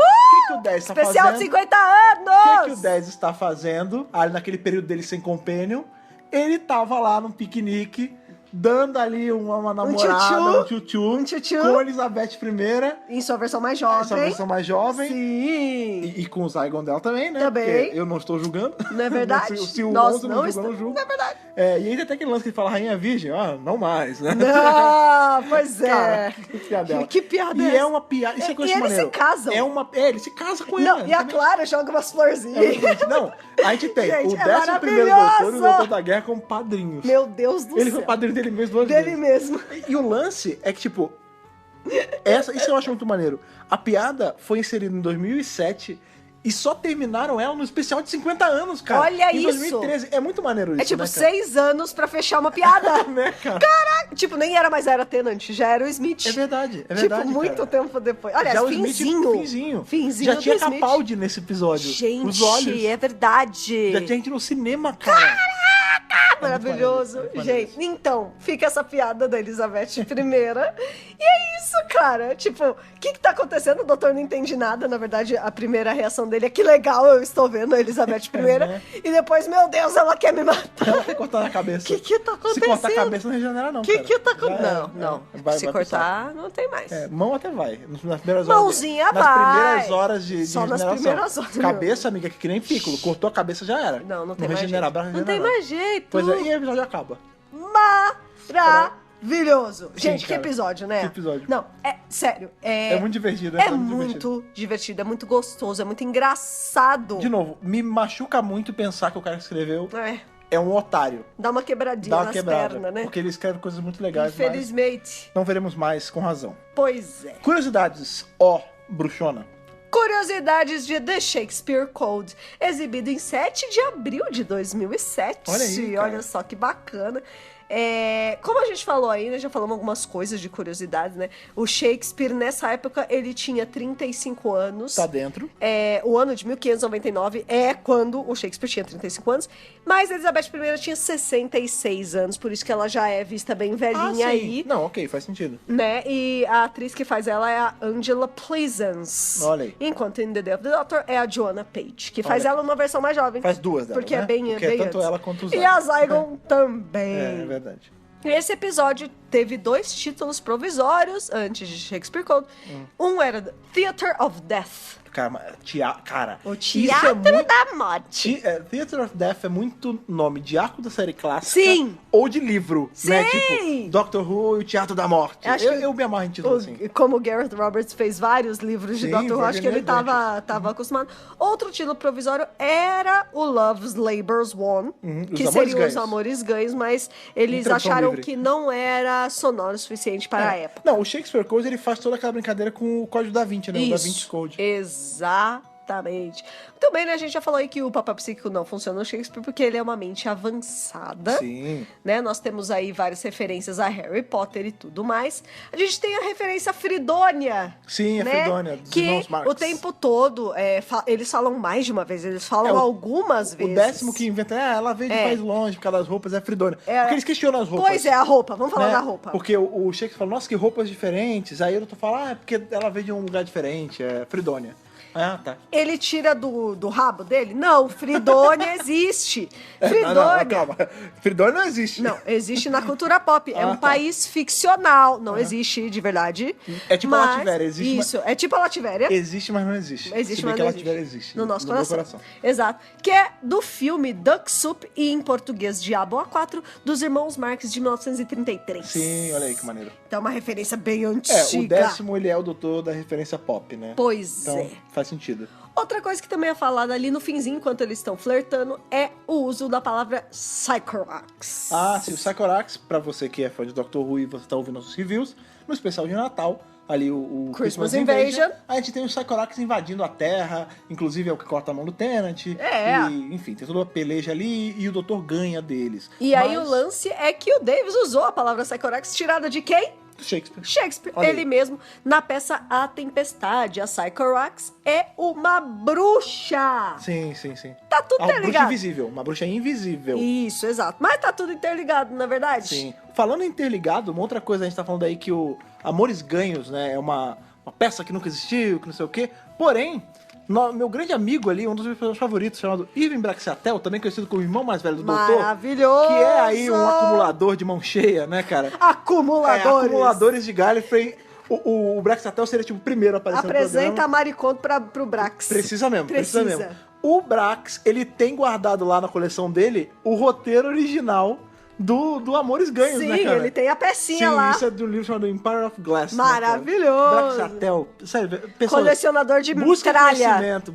que o 10 está Especial fazendo? de 50 O anos! que o 10 está fazendo? Ali naquele período dele sem companion, ele tava lá num piquenique, dando ali uma namorada, um tchutchu, com a Elizabeth I, Em sua versão mais jovem. essa versão mais jovem. Sim. E com o Zygon dela também, né? Também. Porque eu não estou julgando. Não é verdade? Se o Nós outro não não julga, eu estamos. não julgo. Não é verdade. E ainda tem aquele lance que ele fala Rainha Virgem. Não mais, né? Ah, pois é. Cara, que piadela. Que piada E é é uma piada. Isso é coisa E eles maneiro. se casam. Ele se casa com Não, ela. e a também. Clara joga umas florzinhas. Exatamente. Não, a gente tem Gente, o é 11º doutor e o maravilhoso! doutor da guerra como padrinhos. Meu Deus do Ele céu. foi padrinho dele mesmo duas Dele vezes. mesmo. E o lance é que, tipo, isso eu acho muito maneiro. A piada foi inserida em 2007 e só terminaram ela no especial de 50 anos, cara. Olha em isso. 2013. É muito maneiro isso, É tipo né, cara? 6 anos pra fechar uma piada. Né, cara? Caraca! Tipo, nem era mais Era Tennant, já era o Smith. É verdade, Tipo, muito cara. tempo depois. Aliás, Já o finzinho. Smith, Finzinho Já tinha do Smith. Capaldi nesse episódio. Gente, Os olhos. é verdade. Já tinha gente no cinema, cara. Maravilhoso. muito maneiro Gente, então, fica essa piada da Elizabeth I. E é isso, cara. Tipo, o que tá acontecendo? O doutor não entende nada. Na verdade, a primeira reação dele é que legal, eu estou vendo a Elizabeth I. Né? E depois, meu Deus, ela quer me matar. Ela quer cortar na cabeça. O que tá acontecendo? Se cortar a cabeça, não regenera, não. O que cara. tá Já acontecendo? é, Não. vai Se pro cortar, não tem mais. saco. Mão até vai. Nas primeiras horas. Mãozinha nas vai. primeiras horas de Só nas regeneração. primeiras horas. Cabeça, amiga, que nem piccolo. Cortou a cabeça, já era. Não tem mais regenera, jeito. braço Não tem regenera. mais jeito. Pois é, e o episódio acaba. Maravilhoso. Gente, que cara. episódio, né? Que episódio. Não, é sério. É muito divertido. É muito divertido, é muito gostoso, é muito engraçado. De novo, me machuca muito pensar que o cara que escreveu é um otário. Dá uma quebradinha Dá uma nas quebrada. pernas, né? Porque ele escreve coisas muito legais, mas Infelizmente. não veremos mais com razão. Pois é. Curiosidades, bruxona. Curiosidades de The Shakespeare Code, exibido em 7 de abril de 2007. Olha aí, cara. Olha só que bacana. Como a gente falou aí, né, já falamos algumas coisas de curiosidades, né? O Shakespeare, nessa época, ele tinha 35 anos. Tá dentro. O ano de 1599 é quando o Shakespeare tinha 35 anos, mas a Elizabeth I tinha 66 anos, por isso que ela já é vista bem velhinha aí. Não, ok, faz sentido. Né? E a atriz que faz ela é a Angela Pleasance. Olha aí. Enquanto em The Day of the Doctor é a Joanna Page, que faz Olha. ela numa versão mais jovem. Faz duas dela, Porque né? é bem, Porque bem é tanto antes. ela quanto os E a Zygon também. É verdade. Esse episódio teve 2 títulos provisórios antes de Shakespeare Code. Um era The Theatre of Death. Cara, O isso é Teatro muito... da Morte. Theatre of Death é muito nome de arco da série clássica. Sim. Ou de livro, né? Sim. Tipo, Doctor Who e o Teatro da Morte. Acho que Eu me amarro em título assim. Como o Gareth Roberts fez vários livros de Sim, Doctor Who, acho que ele Virginia tava acostumado. Outro título provisório era o Love's Labour's Won, que Os Amores seriam Ganhos. os Amores Ganhos, mas eles tradução acharam livre. que não era sonoro o suficiente para a época. Não, o Shakespeare Code, ele faz toda aquela brincadeira com o Código da Vinci, né? O Da Vinci Code. Exatamente. Muito bem, né? A gente já falou aí que o Papa Psíquico não funciona no Shakespeare porque ele é uma mente avançada. Sim. Né? Nós temos aí várias referências a Harry Potter e tudo mais. A gente tem a referência a Fridônia. Sim, a né? Fridônia, dos que irmãos Marx. o tempo todo, eles falam mais de uma vez, eles falam algumas vezes. O 10º que inventa, ela veio de país longe por causa das roupas, é Fridônia. Porque eles questionam as roupas. Pois é, a roupa. Vamos falar né? da roupa. Porque o Shakespeare fala, nossa, que roupas diferentes. Aí eu tô falando, é porque ela veio de um lugar diferente, é Fridônia. Ah, tá. Ele tira do rabo dele? Não, Fridônia existe. Fridônia. Não, calma. Fridônia não existe. Não, existe na cultura pop. É um país ficcional. Não existe de verdade. É tipo a Lativéria, existe. Isso, é tipo a Lativéria. Existe, mas não existe. Existe, Se bem mas que não a Lativéria existe. No nosso meu coração. Exato. Que é do filme Duck Soup e em português Diabo A4 dos irmãos Marx de 1933. Sim, olha aí que maneiro. Então é uma referência bem antiga. O 10º, ele é o doutor da referência pop, né? Pois Então, é. faz sentido. Outra coisa que também é falada ali no finzinho, enquanto eles estão flertando, é o uso da palavra Sycorax. Ah, sim, o Sycorax, pra você que é fã de Doctor Who e você tá ouvindo nossos reviews, no especial de Natal, ali o Christmas Invasion, a gente tem o Sycorax invadindo a Terra, inclusive é o que corta a mão do Tenant. É. E, enfim, tem toda uma peleja ali e o Doutor ganha deles. E aí o lance é que o Davis usou a palavra Sycorax tirada de quem? Shakespeare. Shakespeare, Olha ele aí. mesmo, na peça A Tempestade. A Sycorax é uma bruxa. Sim. Tá tudo Uma bruxa interligado. invisível, uma bruxa invisível. Isso, exato. Mas tá tudo interligado, na verdade? Sim. Falando em interligado, uma outra coisa, a gente tá falando aí que o Amores Ganhos, né, é uma peça que nunca existiu, que não sei o quê. Porém, meu grande amigo ali, um dos meus personagens favoritos, chamado Irving Braxiatel, também conhecido como o irmão mais velho do Doutor. Maravilhoso! Que é aí um acumulador de mão cheia, né, cara? Acumuladores! Acumuladores de Gallifrey. O Braxiatel seria tipo o primeiro a aparecer no Apresenta programa. a Maricondo pro Brax. Precisa mesmo. Precisa. O Brax, ele tem guardado lá na coleção dele o roteiro original do Amores Ganhos, Sim, né, cara? ele tem a pecinha Sim, lá. isso é do livro chamado Empire of Glass. Maravilhoso. Né, Braxiatel, sério, pessoal, Colecionador de busca tralha. conhecimento.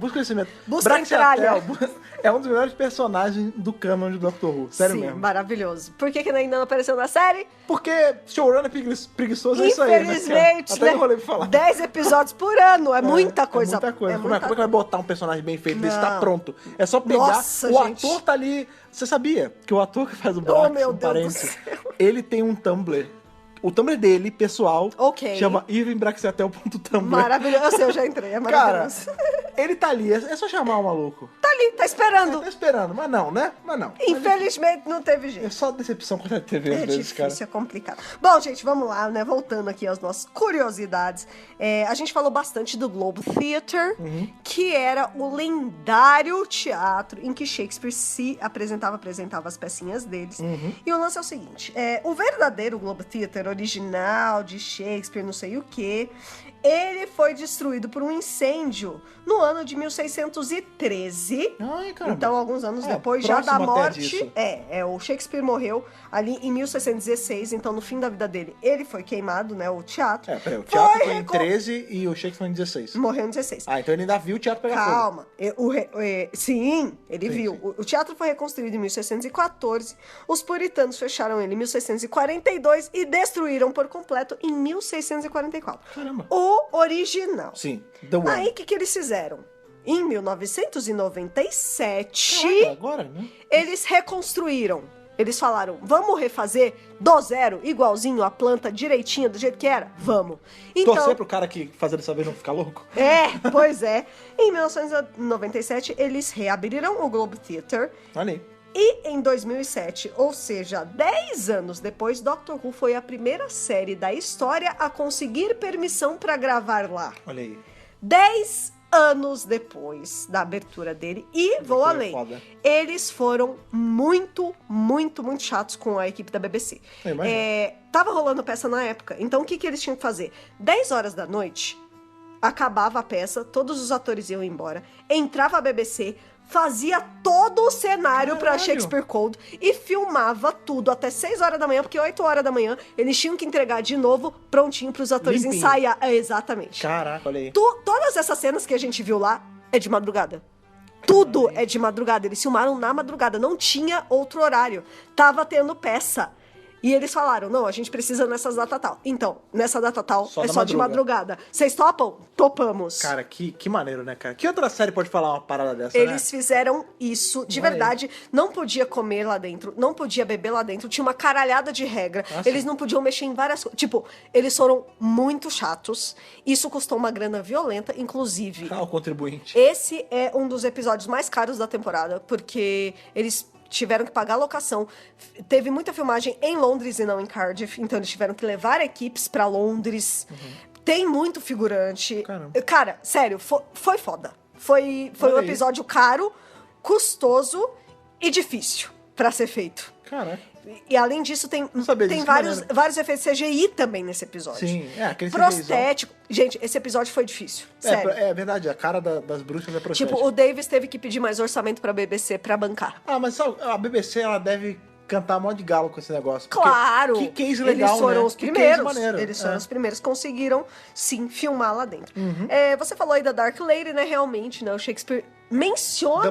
Busca Braxiatel tralha. é um dos melhores personagens do canon de Doctor Who, sério Sim, mesmo. maravilhoso. Por que ainda não apareceu na série? Porque showrunner preguiçoso é isso aí, né, cara? Infelizmente, Até enrolei pra falar. 10 episódios por ano, é muita coisa. É muita coisa. É Como é que vai botar um personagem bem feito desse? Não. Tá pronto. É só pegar. Nossa, o gente. ator tá ali. Você sabia que o ator que faz o Brax, meu um Deus do parente, céu. ele tem um Tumblr. O Tumblr dele, pessoal, Ok. chama irvingbraxiatel.tumblr. Maravilhoso. Eu sei, eu já entrei, é Cara, maravilhoso. ele tá ali. É só chamar o maluco. Tá ali, tá esperando. Tá esperando, mas não, né? Mas não. Infelizmente não teve jeito. É só decepção com a TV às É vezes, difícil, cara. é complicado. Bom, gente, vamos lá, né? Voltando aqui às nossas curiosidades. A gente falou bastante do Globe Theatre, que era o lendário teatro em que Shakespeare se apresentava as pecinhas deles. E o lance é o seguinte, o verdadeiro Globe Theatre original de Shakespeare, não sei o quê, ele foi destruído por um incêndio no ano de 1613. Ai, caramba. Então, alguns anos depois já da próximo até morte. disso. O Shakespeare morreu ali em 1616, então no fim da vida dele, ele foi queimado, né? O teatro. Peraí, o teatro foi em 13 e o Shakespeare foi em 16. Morreu em 16. Ah, então ele ainda viu o teatro pegar fogo. Calma. Sim, ele Sim, viu. sim. O teatro foi reconstruído em 1614. Os puritanos fecharam ele em 1642 e destruíram por completo em 1644. Caramba. O original. Sim, The One. Aí, o que eles fizeram? Em 1997, Caraca, agora, né? eles reconstruíram. Eles falaram, vamos refazer do zero, igualzinho a planta, direitinho, do jeito que era? Vamos. Então, Torcer pro cara que fazer dessa vez não ficar louco? pois é. Em 1997, eles reabriram o Globe Theatre. Olha aí. E em 2007, ou seja, 10 anos depois, Doctor Who foi a primeira série da história a conseguir permissão para gravar lá. Olha aí. 10 anos depois da abertura dele. E vou é além. foda. Eles foram muito chatos com a equipe da BBC. Eu imagino. Tava rolando peça na época. Então o que eles tinham que fazer? 10 horas da noite, acabava a peça, todos os atores iam embora, entrava a BBC, fazia todo o cenário pra Caralho. Shakespeare Code e filmava tudo até 6 horas da manhã, porque 8 horas da manhã eles tinham que entregar de novo, prontinho pros atores Limpinho. ensaiar. Exatamente. Caraca, olha aí. Todas essas cenas que a gente viu lá é de madrugada. Tudo é de madrugada. Eles filmaram na madrugada. Não tinha outro horário. Tava tendo peça. E eles falaram, não, a gente precisa nessas data tal. Então, nessa data tal Só é na só de madrugada. Vocês topam? Topamos. Cara, que maneiro, né, cara? Que outra série pode falar uma parada dessa, Eles fizeram isso de Olha aí. verdade. Não podia comer lá dentro, não podia beber lá dentro. Tinha uma caralhada de regra. Nossa. Eles não podiam mexer em várias coisas. Tipo, eles foram muito chatos. Isso custou uma grana violenta, inclusive. Ah, o contribuinte. Esse é um dos episódios mais caros da temporada, porque eles tiveram que pagar a locação. Teve muita filmagem em Londres e não em Cardiff, então eles tiveram que levar equipes pra Londres. Tem muito figurante. Caramba. Cara, sério, foi foda. Foi Olha um aí. episódio caro, custoso e difícil pra ser feito. Caraca. E além disso, tem sabia disso, que vários efeitos CGI também nesse episódio. Sim, aquele Prostético. Gente, esse episódio foi difícil. Sério. É verdade, a cara das bruxas é prostética. Tipo, o Davis teve que pedir mais orçamento pra BBC pra bancar. Ah, mas sabe, a BBC, ela deve cantar mó de galo com esse negócio. Claro! Que case legal, eles foram né? os Que primeiros. case maneiro. Eles foram os primeiros que conseguiram, sim, filmar lá dentro. Uhum. Você falou aí da Dark Lady, né? Realmente, né? O Shakespeare menciona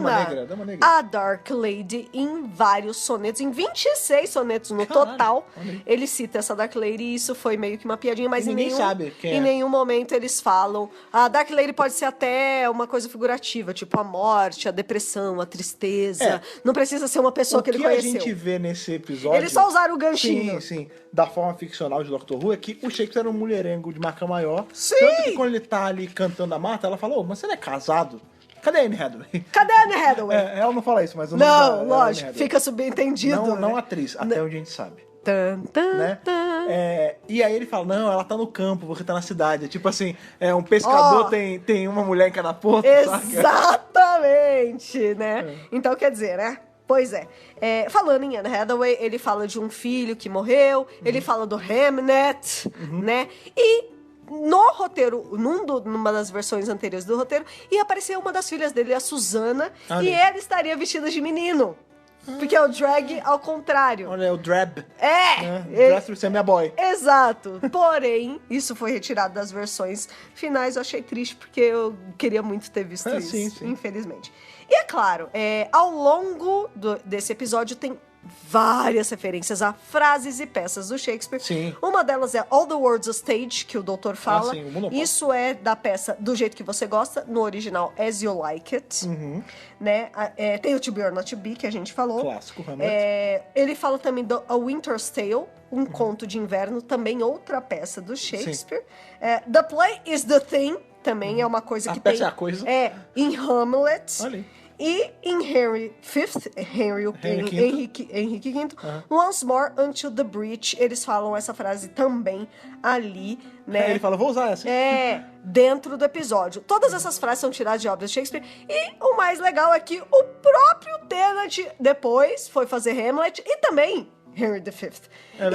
Dama Negra. a Dark Lady em vários sonetos, em 26 sonetos no Caralho, total. olha aí. Ele cita essa Dark Lady e isso foi meio que uma piadinha, mas E ninguém sabe quem é. em nenhum momento eles falam. A Dark Lady pode ser até uma coisa figurativa, tipo a morte, a depressão, a tristeza. Não precisa ser uma pessoa que ele conheceu. O que a gente vê nesse episódio... Eles só usaram o ganchinho. Sim, da forma ficcional de Doctor Who, é que o Shakespeare era um mulherengo de marca maior. Sim! Tanto que quando ele tá ali cantando a Marta, ela falou, mas você não é casado? Cadê a Anne Hathaway? Cadê a Anne Hathaway? Ela não fala isso, mas o nome Não, dela é Anne lógico, Hathaway. fica subentendido. Não, né? não atriz, até onde a gente sabe. Né? E aí ele fala, não, ela tá no campo, você tá na cidade. Tipo assim, um pescador tem uma mulher em cada porto, saca? Exatamente, né? Então, quer dizer, né? Pois é. Falando em Anne Hathaway, ele fala de um filho que morreu, ele fala do Hamnet, né? E no roteiro, numa das versões anteriores do roteiro, ia aparecer uma das filhas dele, a Susana, e ela estaria vestida de menino. Porque é o drag ao contrário. Olha, é o Drab. Dress to Semi Boy. Exato. Porém, isso foi retirado das versões finais. Eu achei triste, porque eu queria muito ter visto isso. Sim. Infelizmente. E é claro, ao longo desse episódio tem várias referências a frases e peças do Shakespeare. Sim. Uma delas é All the World's a Stage, que o doutor fala. Sim, o Monopólio. Isso é da peça Do Jeito Que Você Gosta, no original As You Like It. Né? Tem o To Be or Not To Be, que a gente falou. Clássico, Hamlet. Ele fala também do A Winter's Tale, um conto de inverno, também outra peça do Shakespeare. The Play is the Thing, também é uma coisa que A peça tem... é a coisa. Em Hamlet. Olha aí. E em Henry V, Once More Until the Breach, eles falam essa frase também ali, né? Ele fala, vou usar essa. Dentro do episódio. Todas essas frases são tiradas de obras de Shakespeare. E o mais legal é que o próprio Tennant depois foi fazer Hamlet e também Henry V.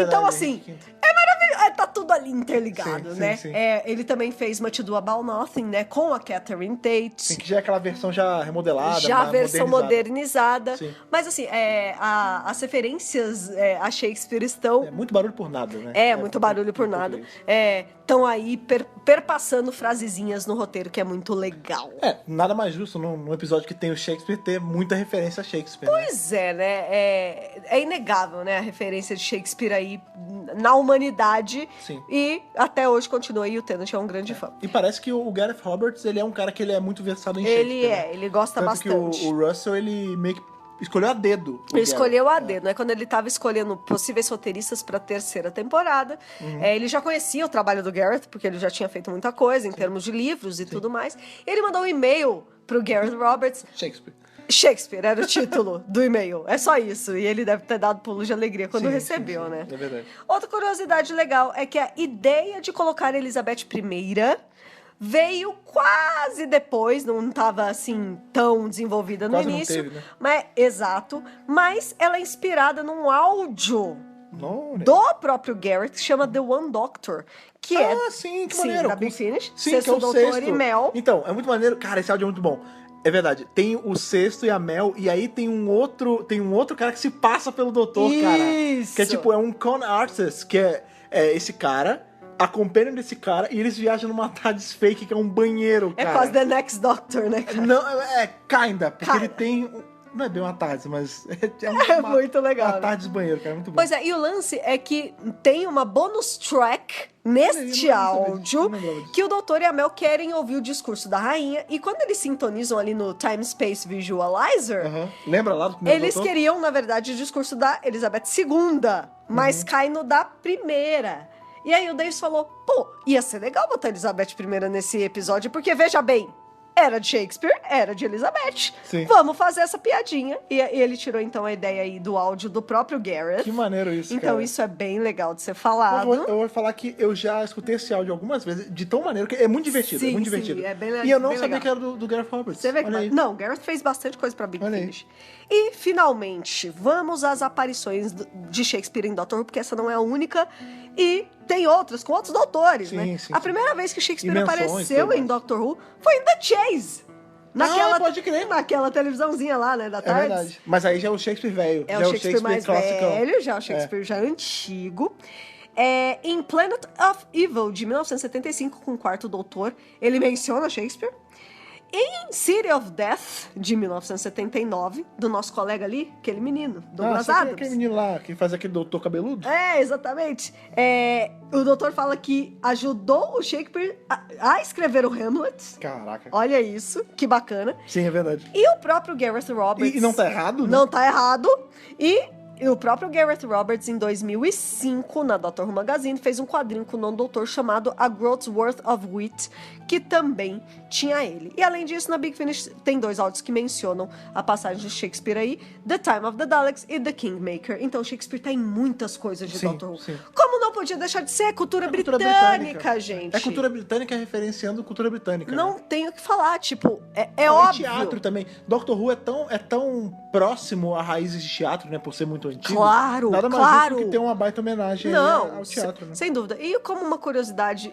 Então, assim, é maravilhoso. Tá tudo ali interligado, né? Sim. Ele também fez Much Ado About Nothing, né? Com a Catherine Tate. Sim, que já é aquela versão já remodelada. Já a versão modernizada. Sim. Mas, assim, as referências a Shakespeare estão... É muito barulho por nada, né? Muito barulho por nada. Estão aí perpassando frasezinhas no roteiro, que é muito legal. Nada mais justo num episódio que tem o Shakespeare ter muita referência a Shakespeare. Pois né? É inegável, né? A referência de Shakespeare aí na humanidade. Sim. E até hoje continua aí. O Tennant é um grande fã. E parece que o Gareth Roberts, ele é um cara que ele é muito versado em Shakespeare. Ele gosta Tanto bastante. que o Russell, ele meio que escolheu a dedo. Ele escolheu a dedo, né? Quando ele estava escolhendo possíveis roteiristas para a terceira temporada, ele já conhecia o trabalho do Gareth, porque ele já tinha feito muita coisa em termos de livros e tudo mais. Ele mandou um e-mail pro Gareth Roberts. Shakespeare era o título do e-mail. É só isso. E ele deve ter dado pulo de alegria quando recebeu, né? É verdade. Outra curiosidade legal é que a ideia de colocar Elizabeth I veio quase depois, não estava assim tão desenvolvida no Quase início. não teve, né? Mas ela é inspirada num áudio do próprio Gareth, que chama The One Doctor, que sim, que maneiro. da Big Finish, Sim, Sexto que é o Doutor sexto. e Mel. Então, é muito maneiro. Cara, esse áudio é muito bom. É verdade. Tem o Sexto e a Mel, e aí tem um outro cara que se passa pelo doutor, cara. Isso! Que é tipo, é um con artist, que é esse cara, acompanham desse cara, e eles viajam numa TARDIS fake, que é um banheiro, cara. É quase The Next Doctor, né, cara? Não, porque ele tem... Não é bem uma TARDIS, mas muito legal. Uma TARDIS banheiro, cara, muito bom. Pois é, e o lance é que tem uma bonus track neste áudio que o doutor e a Mel querem ouvir o discurso da rainha, e quando eles sintonizam ali no Time Space Visualizer, lembra lá do primeiro eles doutor? queriam, na verdade, o discurso da Elizabeth II, mas cai no da primeira. E aí o Davis falou, ia ser legal botar a Elizabeth I nesse episódio, porque, veja bem, era de Shakespeare, era de Elizabeth. Sim. Vamos fazer essa piadinha. E ele tirou, então, a ideia aí do áudio do próprio Gareth. Que maneiro isso, então, cara. isso é bem legal de ser falado. Eu vou falar que eu já escutei esse áudio algumas vezes, de tão maneiro, que é muito divertido, Sim, muito sim, divertido. é bem legal. E eu não bem sabia legal. que era do Gareth Roberts. Você vê que... Olha aí. Não, Gareth fez bastante coisa pra Big Olha aí. Finish. E, finalmente, vamos às aparições de Shakespeare em Doctor Who, porque essa não é a única. E tem outras, com outros doutores, Sim, né? sim, A sim. primeira vez que Shakespeare Dimensões, apareceu tudo em mais. Doctor Who foi em The Chase. pode crer. Naquela televisãozinha lá, né, da tarde. É verdade. Mas aí já é o Shakespeare velho. É já o Shakespeare mais classicão. velho, já é o Shakespeare já antigo. Em Planet of Evil, de 1975, com o Quarto Doutor, ele menciona Shakespeare. Em City of Death, de 1979, do nosso colega ali, aquele menino, Douglas Adams. Aquele menino lá que faz aquele doutor cabeludo? Exatamente. O doutor fala que ajudou o Shakespeare a escrever o Hamlet. Caraca. Olha isso, que bacana. Sim, é verdade. E o próprio Gareth Roberts... E não tá errado, né? Não tá errado. E o próprio Gareth Roberts, em 2005, na Doctor Who Magazine, fez um quadrinho com o nome do doutor chamado A Groat's Worth of Wit, que também tinha ele. E além disso, na Big Finish tem 2 áudios que mencionam a passagem de Shakespeare aí, The Time of the Daleks e The Kingmaker. Então Shakespeare tá em muitas coisas de Doctor Who. Sim. Como não podia deixar de ser cultura britânica, gente. É cultura britânica referenciando cultura britânica. Não né? tenho o que falar, tipo, é E óbvio. teatro também. Doctor Who é tão próximo a raízes de teatro, né? Por ser muito antigo. Claro, Nada mais claro. justo que ter uma baita homenagem Não, ao teatro, né? sem dúvida. E como uma curiosidade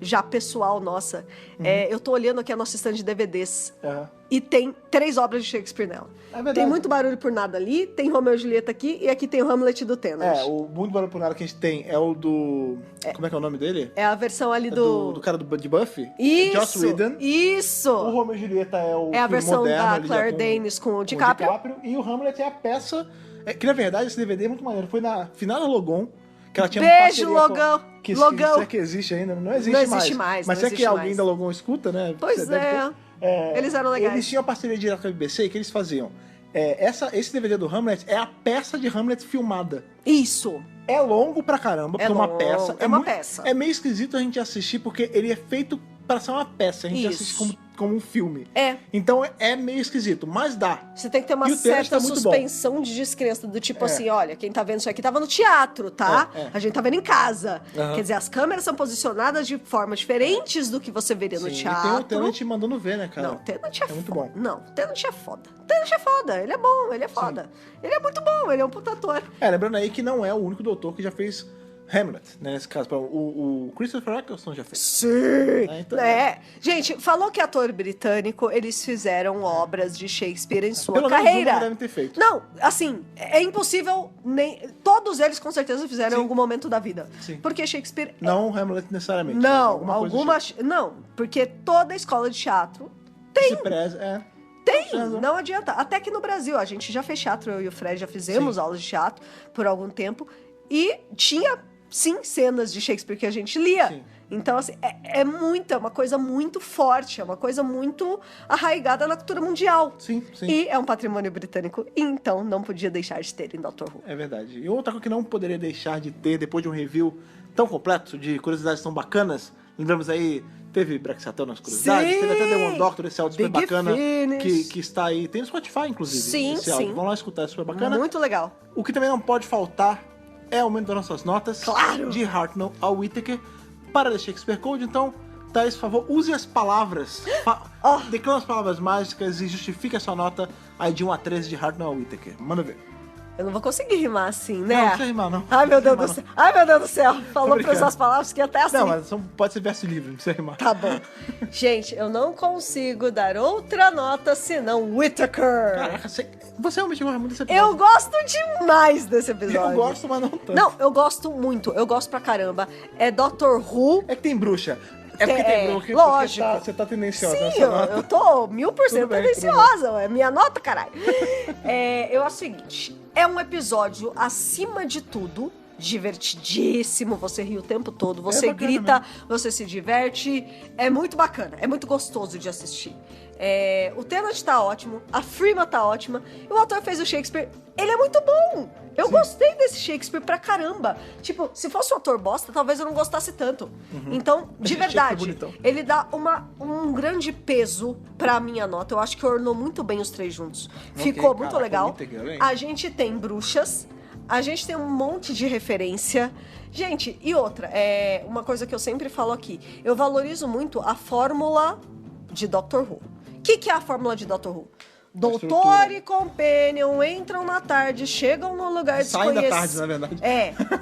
já pessoal nossa, eu tô olhando aqui a nossa estante de DVDs e tem 3 obras de Shakespeare nela. É verdade. Tem Muito Barulho por Nada ali, tem Romeu e Julieta aqui e aqui tem o Hamlet do Tennant. O Muito Barulho por Nada que a gente tem é o do... Como é que é o nome dele? É a versão ali Do cara de Buffy? Isso! Joss Whedon. Isso! O Romeo e Julieta é o É a filme versão moderno, da ali, Claire já Danes com o DiCaprio. E o Hamlet é a peça... que na verdade esse DVD é muito maneiro. Foi na final da Logon, que ela tinha Beijo, uma parceria Logon! Que Logon! será que existe ainda? Não existe Não existe mais, Mas não será que existe alguém mais. da Logon escuta, né? Pois Você deve ter. Eles eram legais. Eles tinham uma parceria direta com a BBC que eles faziam. Esse DVD do Hamlet é a peça de Hamlet filmada. Isso! É longo pra caramba, porque é uma longo, peça. é uma peça. É meio esquisito a gente assistir, porque ele é feito pra ser uma peça. A gente Isso. assiste como um filme. É. Então é meio esquisito, mas dá. Você tem que ter uma E o Tennant certa tá muito suspensão de descrença, do tipo assim, olha, quem tá vendo isso aqui tava no teatro, tá? A gente tá vendo em casa. Aham. Quer dizer, as câmeras são posicionadas de formas diferentes do que você veria no Sim, teatro. E tem o Tennant mandando ver, né, cara? Não, Tennant é muito foda. bom. Não, Tennant é foda. Tennant é foda, ele é bom, ele é foda. Ele é muito bom, ele é um puta ator. Lembrando aí que não é o único doutor que já fez Hamlet, né? Nesse caso, o Christopher Eccleston já fez. Sim! Então, Gente, falou que ator britânico, eles fizeram obras de Shakespeare em sua Pelo menos carreira. uma devem ter feito. Não, assim, é impossível, todos eles com certeza fizeram Sim. em algum momento da vida. Sim. Porque Shakespeare... Não Hamlet necessariamente. Não, mas alguma coisa do Não, porque toda escola de teatro tipo. Se preza, tem, não adianta. Até que no Brasil, a gente já fez teatro, eu e o Fred já fizemos aulas de teatro por algum tempo, e tinha, sim, cenas de Shakespeare que a gente lia. Sim. Então, assim, é uma coisa muito forte, é uma coisa muito arraigada na cultura mundial. Sim, sim. E é um patrimônio britânico, então não podia deixar de ter em Doctor Who. É verdade. E outra coisa que não poderia deixar de ter depois de um review tão completo, de curiosidades tão bacanas, lembramos aí, teve Brexatão nas curiosidades, Sim! teve até The One Doctor, esse áudio super Big bacana, Finish. que está aí, tem no Spotify, inclusive, Sim, esse áudio. sim. Vamos lá escutar, é super bacana. Muito legal. O que também não pode faltar é o aumento das nossas notas. Claro! De Hartnell ao Whittaker para The Shakespeare Code. Então, Thaís, por favor, use as palavras. Declama as palavras mágicas e justifique a sua nota aí de 1 a 13 de Hartnell ao Whittaker. Manda ver. Eu não vou conseguir rimar assim, né? Não, não precisa rimar, não. Ai, meu Deus Não do precisa céu. Ai, meu Deus do céu. Falou brincando. para essas palavras que até assim. Não, mas pode ser verso livre, não precisa rimar. Tá bom. Gente, eu não consigo dar outra nota senão Whittaker. Caraca, você realmente gosta muito desse episódio. Eu gosto demais desse episódio. Eu gosto, mas não tanto. Não, eu gosto muito. Eu gosto pra caramba. É Doctor Who. É que tem bruxa. É porque tem bruxa. Lógico. Porque você tá tendenciosa Sim, nessa nota. eu tô 1000% Tudo bem, tendenciosa. É minha nota, caralho. Eu acho o seguinte. É um episódio, acima de tudo, divertidíssimo. Você ri o tempo todo. Você bacana grita, você se diverte. É muito bacana. É muito gostoso de assistir. O Tennant tá ótimo. A Freema tá ótima. E o autor fez o Shakespeare. Ele é muito bom. Eu gostei desse Shakespeare pra caramba. Tipo, se fosse um ator bosta, talvez eu não gostasse tanto. Então, de verdade, bonitão. ele dá um grande peso pra minha nota. Eu acho que ornou muito bem os 3 juntos. Ficou muito caraca, legal. muito legal, hein? A gente tem bruxas. A gente tem um monte de referência. Gente, e outra, uma coisa que eu sempre falo aqui. Eu valorizo muito a fórmula de Doctor Who. O que é a fórmula de Doctor Who? Doutor e Companion entram na tarde, chegam num lugar Saem desconhecido. da tarde, na verdade.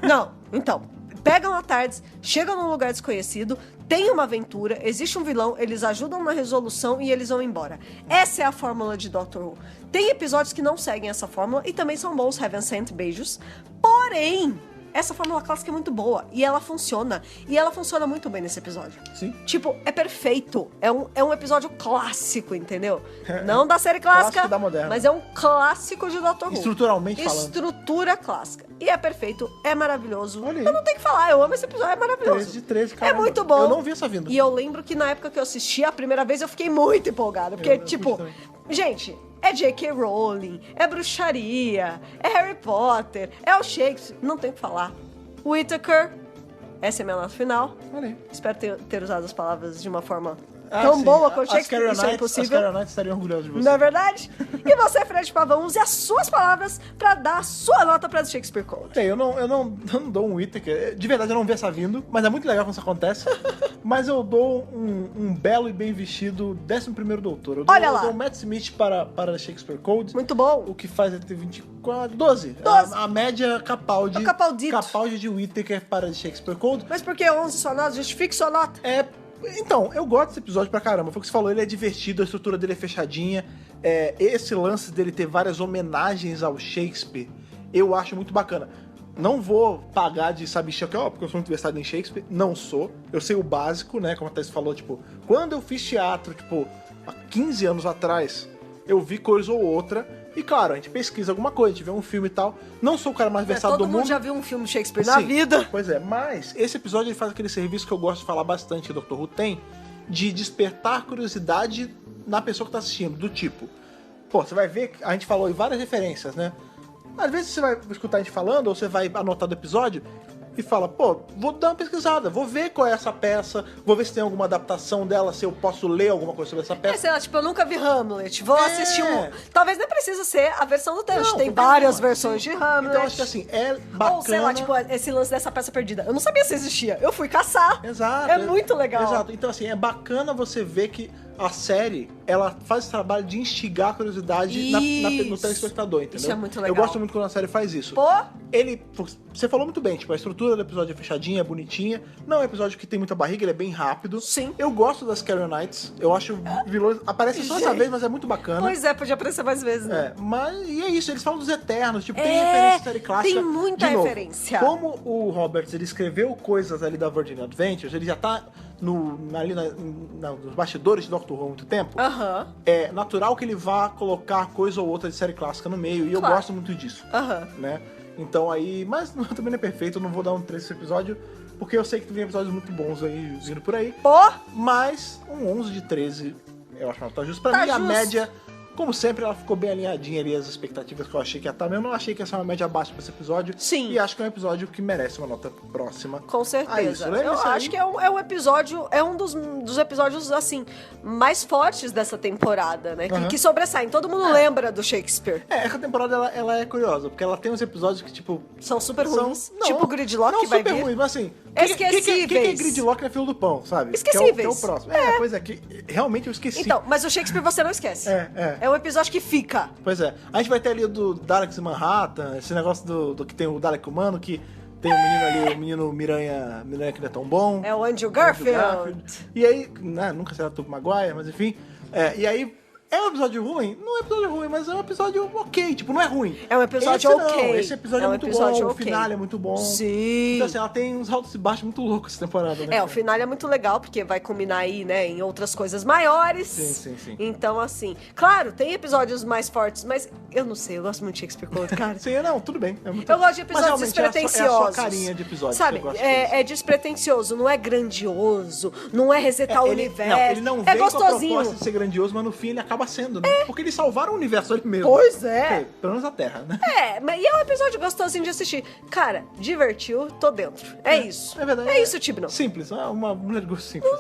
Não, então, pegam a tarde, chegam num lugar desconhecido, tem uma aventura, existe um vilão, eles ajudam na resolução e eles vão embora. Essa é a fórmula de Doctor Who. Tem episódios que não seguem essa fórmula e também são bons, Heaven Sent, beijos. Porém, essa fórmula clássica é muito boa e ela funciona. E ela funciona muito bem nesse episódio. Sim. Tipo, é perfeito. É um episódio clássico, entendeu? Não da série clássica, Clássico da moderna. mas é um clássico de Doctor Who. Estruturalmente falando. Estrutura clássica. E é perfeito, é maravilhoso. Olha aí. Eu não tenho que falar, eu amo esse episódio, é maravilhoso. 13 de 13, É caramba. muito bom. Eu não vi essa vindo. E eu lembro que na época que eu assisti a primeira vez, eu fiquei muito empolgada. Porque, Eu tipo, curti gente, é J.K. Rowling, é bruxaria, é Harry Potter, é o Shakespeare, não tem o que falar. Whittaker, essa é a minha nota final. Olha aí. Espero ter usado as palavras de uma forma tão sim. boa quanto As Shakespeare, isso é As impossível. Carolites estariam orgulhosas de você. Não é verdade? E você, Fred Pavão, use as suas palavras pra dar a sua nota pra Shakespeare Code. Bem, eu não dou um Whittaker. De verdade, eu não vi essa vindo, mas é muito legal quando isso acontece. Mas eu dou um belo e bem vestido 11º Doutor. Olha lá. Eu dou um Matt Smith para Shakespeare Code. Muito bom. O que faz entre 24... 12. 12. A média Capaldi. O Capaldito. Capaldi de Whittaker para Shakespeare Code. Mas por que 11 sua nota? Justifique sua nota. Então, eu gosto desse episódio pra caramba. Foi o que você falou, ele é divertido, a estrutura dele é fechadinha. Esse lance dele ter várias homenagens ao Shakespeare, eu acho muito bacana. Não vou pagar de sabichão, porque eu sou muito versado em Shakespeare. Não sou. Eu sei o básico, né? Como a Thais falou, tipo, quando eu fiz teatro, tipo, há 15 anos atrás, eu vi coisa ou outra. E claro, a gente pesquisa alguma coisa, a gente vê um filme e tal. Não sou o cara mais versado do Todo mundo. mundo já viu um filme de Shakespeare na Sim, vida. Pois é, mas esse episódio ele faz aquele serviço que eu gosto de falar bastante que o Dr. Who tem, de despertar curiosidade na pessoa que tá assistindo, do tipo, pô, você vai ver, a gente falou em várias referências, né? Às vezes você vai escutar a gente falando, ou você vai anotar do episódio e fala, pô, vou dar uma pesquisada, vou ver qual é essa peça, vou ver se tem alguma adaptação dela, se eu posso ler alguma coisa sobre essa peça. Sei lá, tipo, eu nunca vi Hamlet. Vou assistir um. Talvez nem precisa ser a versão do texto. Não, Tem porque várias não, versões de Hamlet. Então acho que assim, é bacana. Ou sei lá, tipo, esse lance dessa peça perdida. Eu não sabia se existia. Eu fui caçar. Exato. É muito legal. Exato. Então, assim, é bacana você ver que a série, ela faz esse trabalho de instigar a curiosidade no telespectador, entendeu? Isso é muito legal. Eu gosto muito quando a série faz isso. Pô! Você falou muito bem, tipo, a estrutura do episódio é fechadinha, é bonitinha. Não é um episódio que tem muita barriga, ele é bem rápido. Sim. Eu gosto das Carolites. Eu acho vilões... Aparece só essa vez, mas é muito bacana. Pois é, podia aparecer mais vezes, né? E é isso, eles falam dos Eternos, tipo, tem referência à série clássica. Tem muita De novo, referência. Como o Roberts, ele escreveu coisas ali da Virgin Adventures, ele já tá nos bastidores de Doctor Who há muito tempo, Aham. é natural que ele vá colocar coisa ou outra de série clássica no meio, e eu Claro. gosto muito disso, Aham. né? Então aí, mas também não é perfeito, eu não vou dar um 3 nesse episódio, porque eu sei que tem episódios muito bons aí vindo por aí, Pô! mas um 11 de 13 eu acho que não tá justo. Pra Tá mim, a justo. média, como sempre, ela ficou bem alinhadinha ali, as expectativas que eu achei que ia estar, mas eu não achei que ia ser uma média baixa pra esse episódio. Sim. E acho que é um episódio que merece uma nota próxima. Com certeza. Ah, isso, Eu lembre-se aí. acho que é um episódio, é um dos episódios, assim, mais fortes dessa temporada, né? Aham. Que sobressaem. Todo mundo lembra do Shakespeare. Essa temporada ela é curiosa, porque ela tem uns episódios que, tipo. São super são- ruins. não, Tipo o Gridlock não que vai super vir. ruim, mas assim. que é Esquecíveis. Gridlock na fila do pão, sabe? Esquecíveis. Que é o próximo. Pois é, que realmente eu esqueci. Então, mas o Shakespeare você não esquece. É. um episódio que fica. Pois é. A gente vai ter ali o do Daleks em Manhattan, esse negócio do que tem o Dalek humano, que tem o menino ali, o menino Miranha que não é tão bom. É o Andrew Andrew Garfield. E aí, né, nunca será Tobey Maguire, mas enfim. E aí, é um episódio ruim? Não é um episódio ruim, mas é um episódio ok. Tipo, não é ruim. É um episódio esse ok. Não, esse episódio é muito episódio bom, o ok. final é muito bom. Sim. Então, assim, ela tem uns altos e baixos muito loucos essa temporada, né? O final é muito legal, porque vai culminar aí, né, em outras coisas maiores. Sim. Então, assim, claro, tem episódios mais fortes, mas eu não sei, eu gosto muito de Shakespeare Code, cara. Sim, não, tudo bem. É muito... Eu gosto de Mas episódios realmente despretensiosos. É a sua carinha de episódio. Sabe, que eu gosto é despretensioso, não é grandioso, não é resetar o universo. Ele não é vem com a gostosinho. proposta de ser grandioso, mas no fim ele acaba sendo, né? Porque eles salvaram o universo ali mesmo. Pois é. Pelo menos a Terra, né? E é um episódio gostosinho de assistir. Cara, divertiu, tô dentro. É isso. É verdade. É isso, Tibno. Simples, é uma mulher de gosto simples.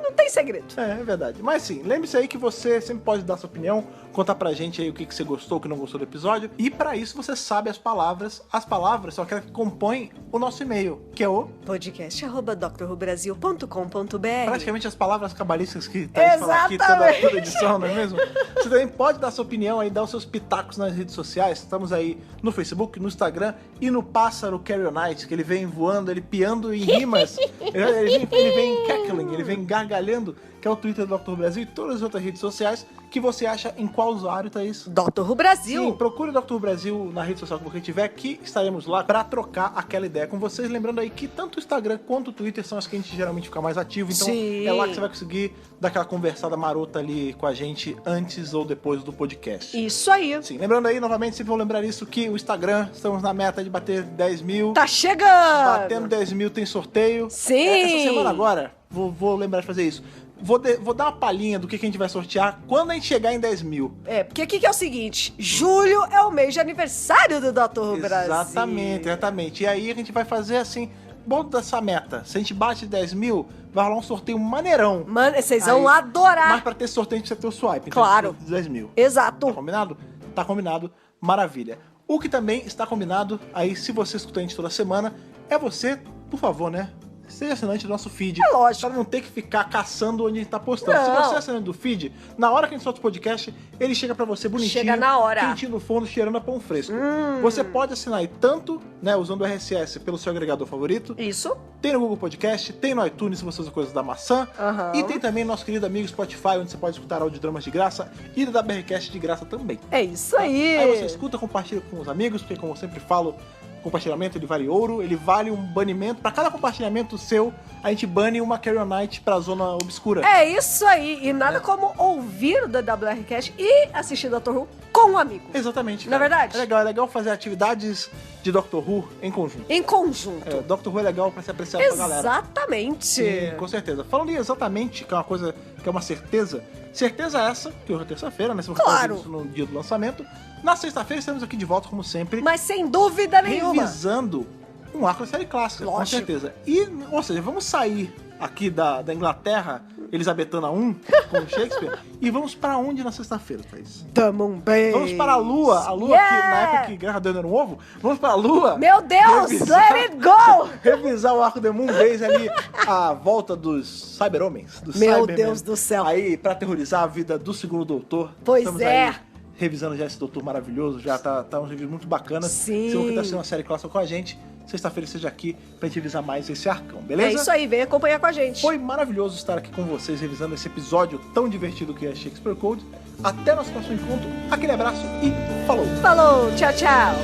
Não tem segredo. É verdade. Mas sim, lembre-se aí que você sempre pode dar sua opinião, contar pra gente aí o que você gostou, o que não gostou do episódio. E pra isso você sabe as palavras. As palavras são aquelas que compõem o nosso e-mail, que é o... podcast@drrubrasil.com.br. Praticamente as palavras cabalísticas que Thaís fala aqui toda edição, não é mesmo? Você também pode dar sua opinião aí, dar os seus pitacos nas redes sociais. Estamos aí no Facebook, no Instagram e no Pássaro Carry Night, que ele vem voando, ele piando em rimas. ele vem cackling, ele vem gargalhando, que é o Twitter do Dr. Who Brasil e todas as outras redes sociais. Que você acha em qual usuário, Thaís? Dr. Who Brasil. Sim, procure o Dr. Who Brasil na rede social que você tiver, que estaremos lá para trocar aquela ideia com vocês. Lembrando aí que tanto o Instagram quanto o Twitter são as que a gente geralmente fica mais ativo. Então Sim. é lá que você vai conseguir dar aquela conversada marota ali com a gente antes ou depois do podcast. Isso aí. Sim, lembrando aí, novamente, sempre vou lembrar isso, que o Instagram, estamos na meta de bater 10 mil. Tá chegando! Batendo 10 mil tem sorteio. Sim! Essa semana agora, vou lembrar de fazer isso. Vou dar uma palhinha do que a gente vai sortear quando a gente chegar em 10 mil. Porque aqui que é o seguinte, julho é o mês de aniversário do Dr. Who Brasil. Exatamente. E aí a gente vai fazer assim, bom dessa meta. Se a gente bate 10 mil, vai rolar um sorteio maneirão. Mano, vocês vão Aí, adorar. Mas pra ter sorteio, a gente precisa ter o swipe. Claro. Então, 10 mil. Exato. Tá combinado? Tá combinado. Maravilha. O que também está combinado, aí se você escuta a gente toda semana, é você, por favor, né? Seja assinante do nosso feed. É lógico. Pra não ter que ficar caçando onde a gente tá postando. Não. Se você é assinante do feed, na hora que a gente solta o podcast, ele chega pra você bonitinho. Chega na hora. Quentinho no forno, cheirando a pão fresco. Você pode assinar aí tanto, né, usando o RSS pelo seu agregador favorito. Isso. Tem no Google Podcast, tem no iTunes se você usa coisas da maçã. Aham. E tem também nosso querido amigo Spotify, onde você pode escutar audiodramas de graça e da BRCast de graça também. É isso aí. Aí você escuta, compartilha com os amigos, porque como eu sempre falo, compartilhamento ele vale ouro, ele vale um banimento. Pra cada compartilhamento seu, a gente bane uma Carry On Night pra zona obscura. É isso aí. E nada como ouvir o WRCast e assistir Dr. Who com um amigo. Exatamente. Não é cara. verdade? É legal fazer atividades de Doctor Who em conjunto. Em conjunto. Doctor Who é legal pra ser apreciado pra galera. Exatamente. Sim, com certeza. Falando em exatamente, que é uma coisa, que é uma certeza. Certeza essa, que hoje é terça-feira, né? Se você Claro. tá ouvindo isso no dia do lançamento. Na sexta-feira estaremos aqui de volta, como sempre. Mas sem dúvida nenhuma. Revisando um arco da série clássica, com Lógico. certeza. E, ou seja, vamos sair aqui da Inglaterra, Elisabetana 1, com Shakespeare, e vamos pra onde na sexta-feira, Thaís? The Moon Base. Vamos para a Lua que na época que Guerra Dando era um ovo, vamos para a Lua. Meu Deus, revisar- let it go! Revisar o arco The Moon Base ali, a volta dos Cyber-Homens, dos Meu Cybermen, Deus do céu. Aí, pra aterrorizar a vida do segundo doutor. Pois Estamos é. aí revisando já esse doutor maravilhoso, já tá um review muito bacana. Sim. Se você tá assistindo uma série clássica com a gente, sexta-feira esteja aqui pra gente revisar mais esse arcão, beleza? É isso aí, vem acompanhar com a gente. Foi maravilhoso estar aqui com vocês, revisando esse episódio tão divertido que é Shakespeare Code. Até nosso próximo encontro, aquele abraço e falou! Falou, tchau, tchau.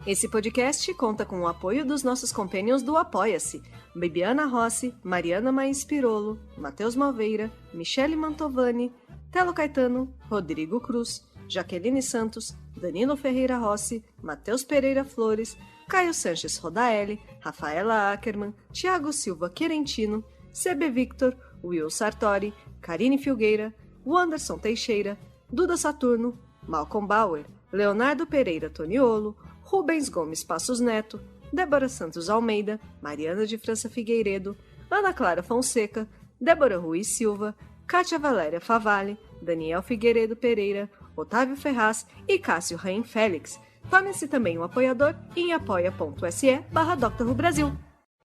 Esse podcast conta com o apoio dos nossos companions do Apoia-se: Bibiana Rossi, Mariana Maes Pirolo, Matheus Malveira, Michele Mantovani, Telo Caetano, Rodrigo Cruz, Jaqueline Santos, Danilo Ferreira Rossi, Matheus Pereira Flores, Caio Sanches Rodaelli, Rafaela Ackerman, Thiago Silva Querentino, CB Victor, Will Sartori, Karine Filgueira, Wanderson Teixeira, Duda Saturno, Malcolm Bauer, Leonardo Pereira Toniolo, Rubens Gomes Passos Neto, Débora Santos Almeida, Mariana de França Figueiredo, Ana Clara Fonseca, Débora Ruiz Silva, Kátia Valéria Favalli, Daniel Figueiredo Pereira, Otávio Ferraz e Cássio Raim Félix. Torne-se também um apoiador em apoia.se/Dr. Who Brasil.